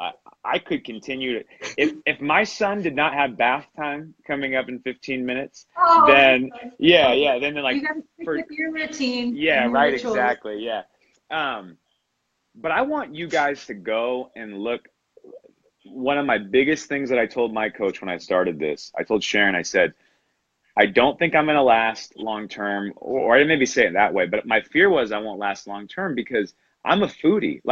I could continue to, if my son did not have bath time coming up in 15 minutes, then then like you gotta stick with your routine. Yeah, your right, rituals. exactly. Yeah. But I want you guys to go and look. One of my biggest things that I told my coach when I started this, I told Sharon, I said, I don't think I'm going to last long term, or I didn't maybe say it that way, but my fear was I won't last long term because I'm a foodie.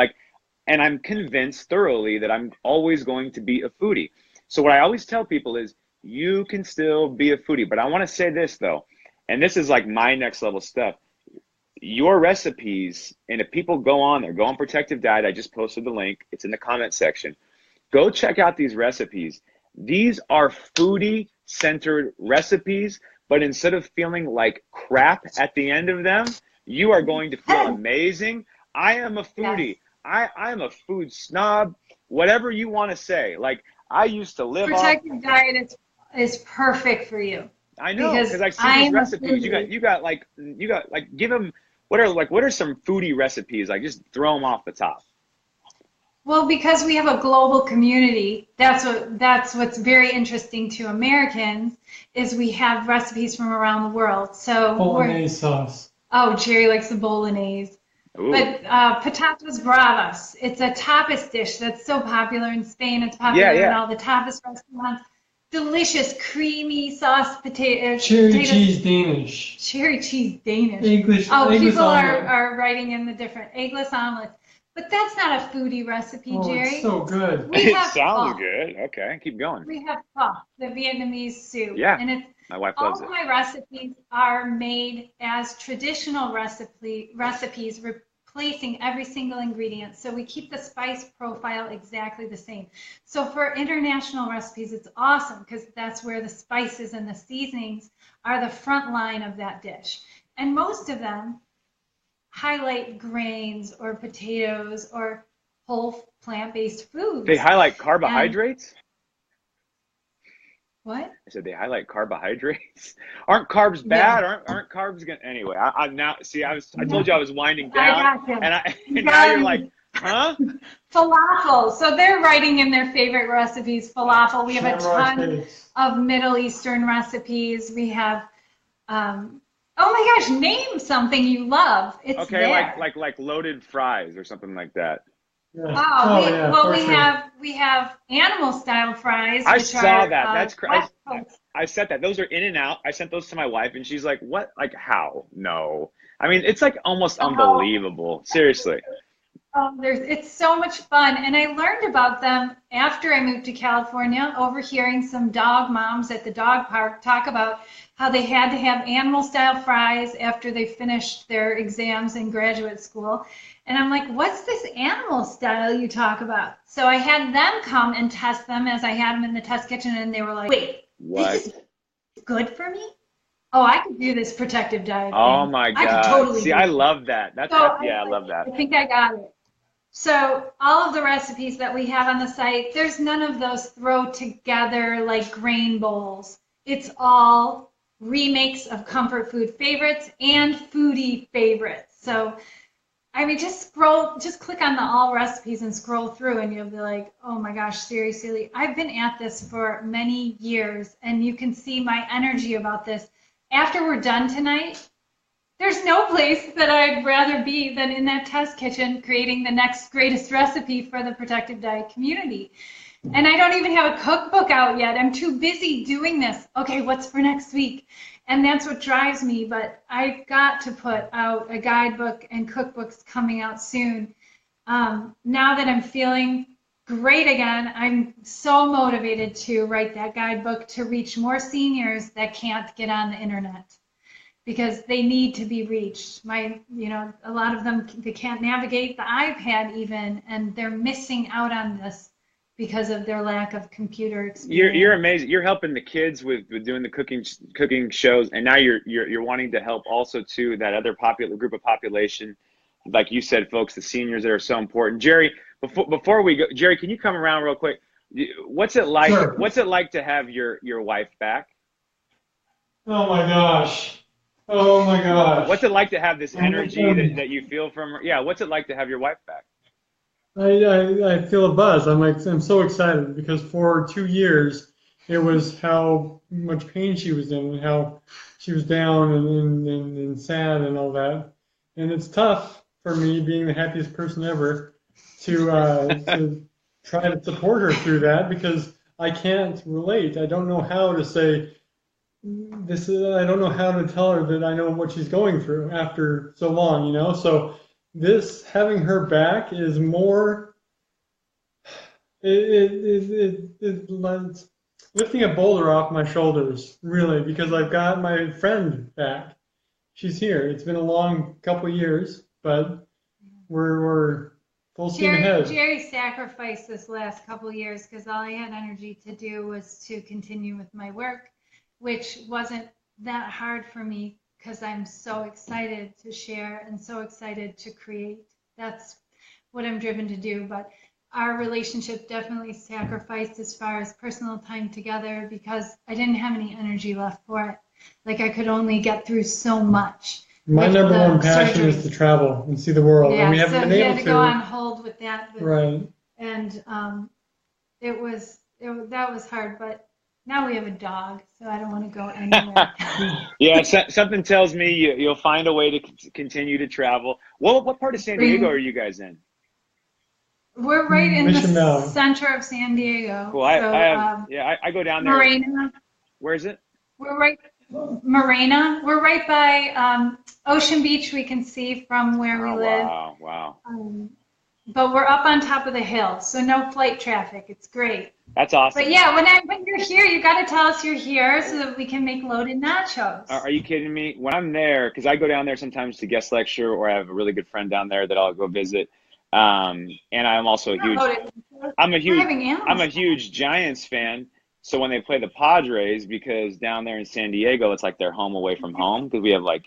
And I'm convinced thoroughly that I'm always going to be a foodie. So what I always tell people is you can still be a foodie. But I want to say this though, and this is like my next level stuff. Your recipes, and if people go on there, go on Protective Diet, I just posted the link. It's in the comment section. Go check out these recipes. These are foodie-centered recipes, but instead of feeling like crap at the end of them, you are going to feel amazing. I am a foodie. Yes. I am a food snob, whatever you want to say. Like, I used to live Protective Diet is perfect for you. I know, because I see these recipes. You got like give them what are some foodie recipes? Like, just throw them off the top. Well, because we have a global community, that's what's very interesting to Americans is we have recipes from around the world. So Bolognese sauce. Oh, Jerry likes the bolognese. Ooh. But patatas bravas, it's a tapas dish that's so popular in Spain. It's popular in all the tapas restaurants. Delicious, creamy sauce potatoes. Cherry cheese Danish. Cherry cheese Danish. English. People omelet. are writing in the different eggless omelets. But that's not a foodie recipe, Jerry. It's so good. It sounds good. Okay, keep going. We have pho, the Vietnamese soup. Yeah, and my wife loves it. All my recipes are made as traditional recipes, replacing every single ingredient. So we keep the spice profile exactly the same. So for international recipes, it's awesome because that's where the spices and the seasonings are the front line of that dish. And most of them highlight grains or potatoes or whole plant-based foods. They highlight carbohydrates? What? I said they highlight carbohydrates. Aren't carbs bad? Aren't carbs gonna anyway? I now see. I told you I was winding down, and now you're like, huh? Falafel. So they're writing in their favorite recipes. Falafel. We have a ton of Middle Eastern recipes. We have. Oh my gosh! Name something you love. It's okay, there. like loaded fries or something like that. Yeah. We have animal style fries. I saw that. That's crazy. I said that. Those are in and out. I sent those to my wife, and she's like, "What? Like how? No. I mean, it's like almost unbelievable. Seriously." It's so much fun, and I learned about them after I moved to California, overhearing some dog moms at the dog park talk about how they had to have animal style fries after they finished their exams in graduate school. And I'm like, what's this animal style you talk about? So I had them come and test them as I had them in the test kitchen, and they were like, wait, this is good for me? Oh, I could do this protective diet thing. Oh my God. I could totally See, I love that. I love that. I think I got it. So all of the recipes that we have on the site, there's none of those throw together like grain bowls. It's all remakes of comfort food favorites and foodie favorites. So, I mean, just click on the all recipes and scroll through and you'll be like, oh my gosh, seriously, I've been at this for many years and you can see my energy about this. After we're done tonight, there's no place that I'd rather be than in that test kitchen creating the next greatest recipe for the protective diet community. And I don't even have a cookbook out yet. I'm too busy doing this. Okay, what's for next week? And that's what drives me. But I've got to put out a guidebook and cookbooks coming out soon. Now that I'm feeling great again, I'm so motivated to write that guidebook to reach more seniors that can't get on the internet. because they need to be reached. A lot of them, they can't navigate the iPad even, and they're missing out on this because of their lack of computer experience. You're amazing. You're helping the kids with doing the cooking shows, and now you're wanting to help also too that other group of population, like you said, folks, the seniors that are so important. Jerry, before we go, Jerry, can you come around real quick? What's it like? Sure. What's it like to have your wife back? Oh my gosh. Oh my gosh. What's it like to have this energy that you feel from her? Yeah, what's it like to have your wife back? I feel a buzz. I'm so excited because for 2 years it was how much pain she was in and how she was down and sad and all that. And it's tough for me, being the happiest person ever, to try to support her through that because I can't relate. I don't know how to say this. I don't know how to tell her that I know what she's going through after so long, So this, having her back, is more. It's lifting a boulder off my shoulders, really, because I've got my friend back. She's here. It's been a long couple years, but we're full steam ahead. Jerry sacrificed this last couple years because all I had energy to do was to continue with my work, which wasn't that hard for me because I'm so excited to share and so excited to create. That's what I'm driven to do. But our relationship definitely sacrificed as far as personal time together because I didn't have any energy left for it. Like I could only get through so much. My number one passion is to travel and see the world, and we haven't been able to. Had to go on hold with that. Right. And that was hard, but now we have a dog, so I don't want to go anywhere. Yeah, something tells me you'll find a way to continue to travel. What part of San Diego are you guys in? We're right in the center of San Diego. Cool. I go down there. Morena. Where is it? We're right. Morena. We're right by Ocean Beach. We can see from where we live. Wow. But we're up on top of the hill, so no flight traffic. It's great. That's awesome. But yeah, when you're here, you got to tell us you're here so that we can make loaded nachos. Are you kidding me? When I'm there, because I go down there sometimes to guest lecture, or I have a really good friend down there that I'll go visit. And I'm also I'm a huge Giants fan. So when they play the Padres, because down there in San Diego, it's like their home away from home, because we have a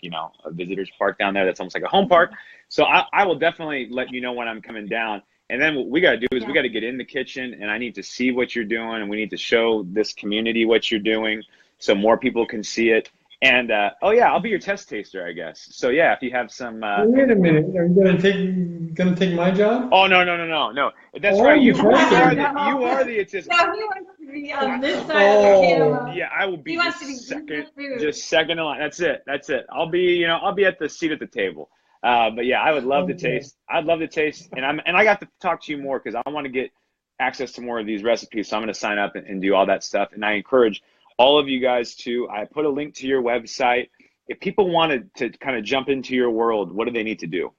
visitors park down there that's almost like a home park. So I will definitely let you know when I'm coming down. And then what we got to do is we got to get in the kitchen, and I need to see what you're doing, and we need to show this community what you're doing so more people can see it. And I'll be your test taster, I guess. So yeah, if you have some. Wait a minute, are you gonna take my job? Oh no. That's right. You are the assistant. No, he wants to be on this side of the camera. Yeah, I will be. He wants to be second in line. That's it. I'll be at the seat at the table. But yeah, I would love to taste. I'd love to taste, and I got to talk to you more because I want to get access to more of these recipes. So I'm going to sign up and do all that stuff, and I encourage all of you guys too. I put a link to your website. If people wanted to kind of jump into your world, what do they need to do?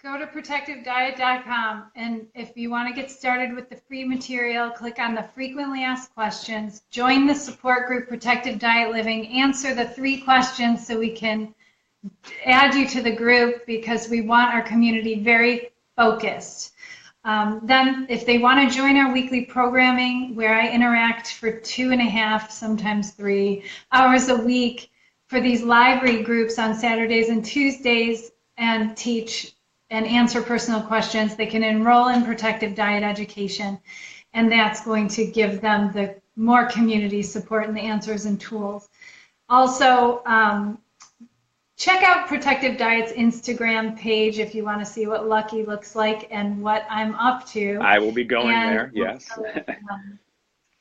Go to protectivediet.com, and if you want to get started with the free material, click on the frequently asked questions, join the support group Protective Diet Living, answer the 3 questions so we can add you to the group because we want our community very focused. Then if they want to join our weekly programming where I interact for 2.5, sometimes 3 hours a week for these library groups on Saturdays and Tuesdays and teach and answer personal questions, they can enroll in Protective Diet Education, and that's going to give them the more community support and the answers and tools. Also, check out Protective Diet's Instagram page if you want to see what Lucky looks like and what I'm up to. I will be going there, yes.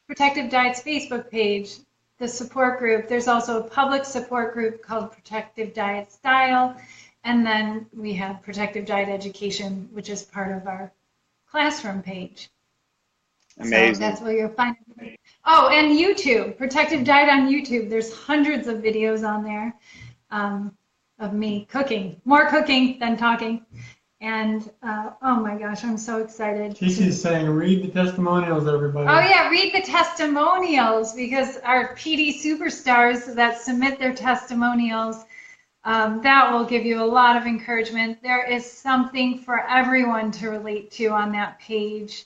Protective Diet's Facebook page, the support group. There's also a public support group called Protective Diet Style. And then we have Protective Diet Education, which is part of our classroom page. Amazing. So that's where you'll find it. Oh, and YouTube, Protective Diet on YouTube. There's hundreds of videos on there of me cooking, more cooking than talking. And oh my gosh, I'm so excited. Casey's saying, read the testimonials, everybody. Oh yeah, read the testimonials, because our PD superstars that submit their testimonials, that will give you a lot of encouragement. There is something for everyone to relate to on that page.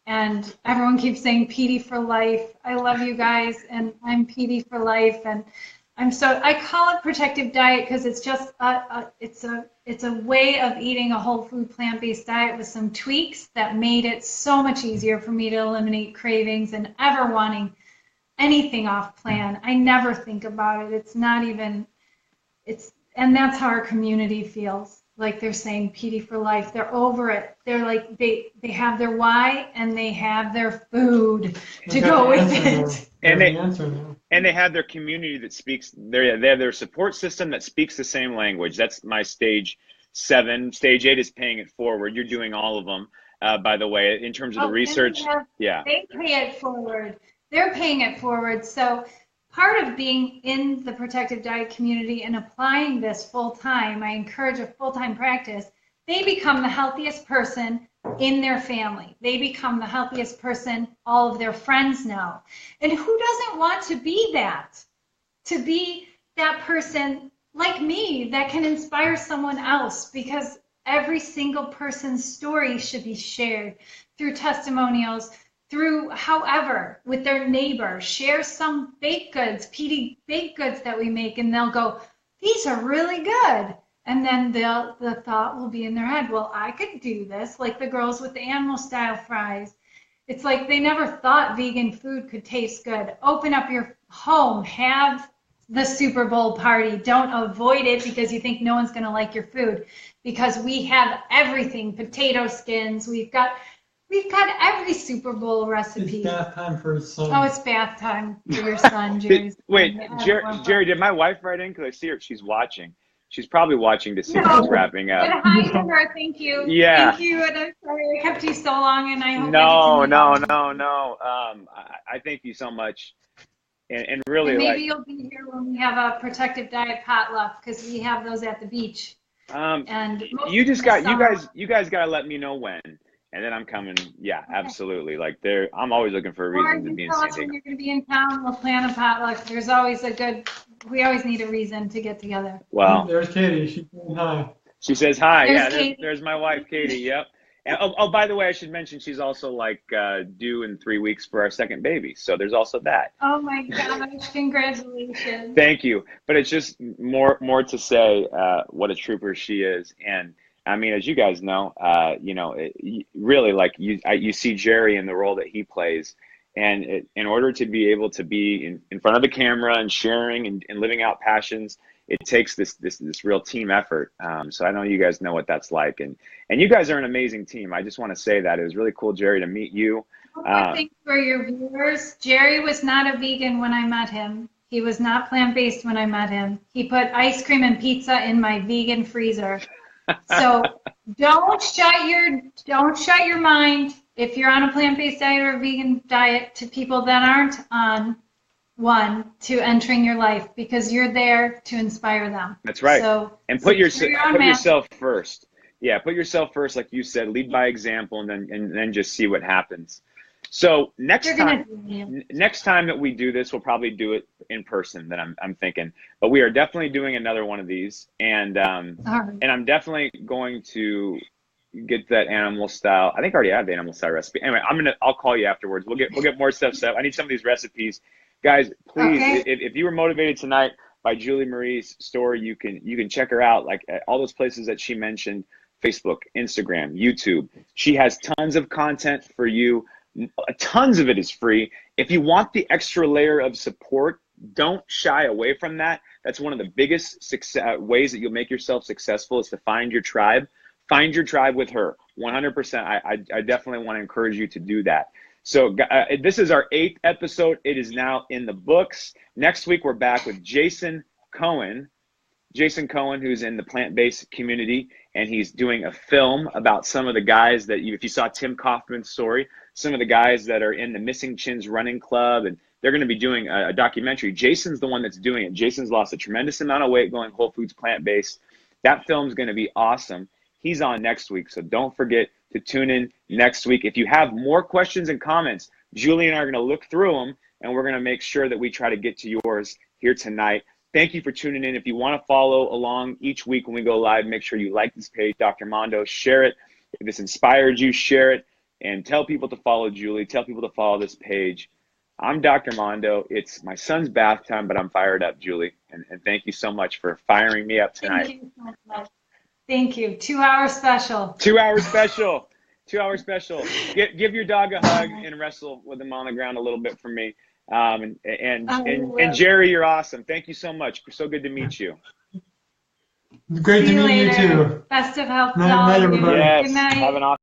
And everyone keeps saying PD for life. I love you guys, and I'm PD for life. And I call it protective diet because it's just it's a way of eating a whole food plant-based diet with some tweaks that made it so much easier for me to eliminate cravings and ever wanting anything off plan. I never think about it. It's not even, and that's how our community feels. Like they're saying PD for life. They're over it. They're like, they have their why and they have their food to go with it. And they have their community that speaks, they have their support system that speaks the same language. That's my stage 7. Stage 8 is paying it forward. You're doing all of them, by the way, in terms of the research. They pay it forward. They're paying it forward. So part of being in the protective diet community and applying this full time, I encourage a full-time practice, they become the healthiest person in their family. They become the healthiest person all of their friends know. And who doesn't want to be that? To be that person like me that can inspire someone else, because every single person's story should be shared through testimonials, through however, with their neighbor. Share some baked goods, PD baked goods that we make, and they'll go, these are really good. And then the thought will be in their head, well, I could do this, like the girls with the animal style fries. It's like they never thought vegan food could taste good. Open up your home, have the Super Bowl party. Don't avoid it because you think no one's going to like your food, because we have everything, potato skins. We've got every Super Bowl recipe. It's bath time for his son. Oh, it's bath time for your son, Jerry. Wait, Jerry, did my wife write in? Because I see her, she's watching. She's probably watching to see if it's wrapping up. But hi to her. Thank you. Yeah. Thank you. And I'm sorry I kept you so long, and I hope No. I thank you so much. And really, and maybe you'll be here when we have a protective diet potluck, because we have those at the beach. And you guys got to let me know when, and then I'm coming. Yeah, okay. Absolutely. Like I'm always looking for a reason to be in San Diego. When you're going to be in town, we'll plan a potluck. There's always we always need a reason to get together. Well, there's Katie. She's saying hi. She says hi. There's there's my wife, Katie. Yep. And oh, by the way, I should mention she's also like due in 3 weeks for our second baby. So there's also that. Oh my gosh! Congratulations. Thank you. But it's just more to say what a trooper she is. And I mean, as you guys know, really, like you see Jerry in the role that he plays. And in order to be able to be in front of the camera and sharing and living out passions, it takes this real team effort. So I know you guys know what that's like, and you guys are an amazing team. I just want to say that it was really cool, Jerry, to meet you. I think for your viewers, Jerry was not a vegan when I met him. He was not plant-based when I met him. He put ice cream and pizza in my vegan freezer. So don't shut your mind if you're on a plant-based diet or a vegan diet to people that aren't on one to entering your life, because you're there to inspire them. That's right. So, and put yourself first. Yeah, put yourself first, like you said. Lead by example, and then just see what happens. So next time that we do this, we'll probably do it in person. Then I'm thinking, but we are definitely doing another one of these, and I'm definitely going to get that animal style. I think I already have the animal style recipe. Anyway, I'll call you afterwards. We'll get more stuff set up. I need some of these recipes. Guys, please, if you were motivated tonight by Julie Marie's story, you can check her out, like at all those places that she mentioned: Facebook, Instagram, YouTube. She has tons of content for you. Tons of it is free. If you want the extra layer of support, don't shy away from that. That's one of the biggest ways that you'll make yourself successful, is to find your tribe. Find your tribe with her, 100%. I definitely want to encourage you to do that. So this is our 8th episode. It is now in the books. Next week, we're back with Jason Cohen. Jason Cohen, who's in the plant-based community, and he's doing a film about some of the guys that, if you saw Tim Kaufman's story, some of the guys that are in the Missing Chins Running Club, and they're going to be doing a documentary. Jason's the one that's doing it. Jason's lost a tremendous amount of weight going whole foods plant-based. That film's going to be awesome. He's on next week. So don't forget to tune in next week. If you have more questions and comments, Julie and I are going to look through them, and we're going to make sure that we try to get to yours here tonight. Thank you for tuning in. If you want to follow along each week when we go live, make sure you like this page, Dr. Mondo, share it. If this inspired you, share it, and tell people to follow Julie. Tell people to follow this page. I'm Dr. Mondo. It's my son's bath time, but I'm fired up, Julie. And thank you so much for firing me up tonight. Thank you so much. Thank you. 2-hour special. 2-hour special. 2-hour special. Give your dog a hug and wrestle with him on the ground a little bit for me. And Jerry, you're awesome. Thank you so much. So good to meet you. Great to meet you too. Best of health. Night, everybody. Yes. Good night. Have an awesome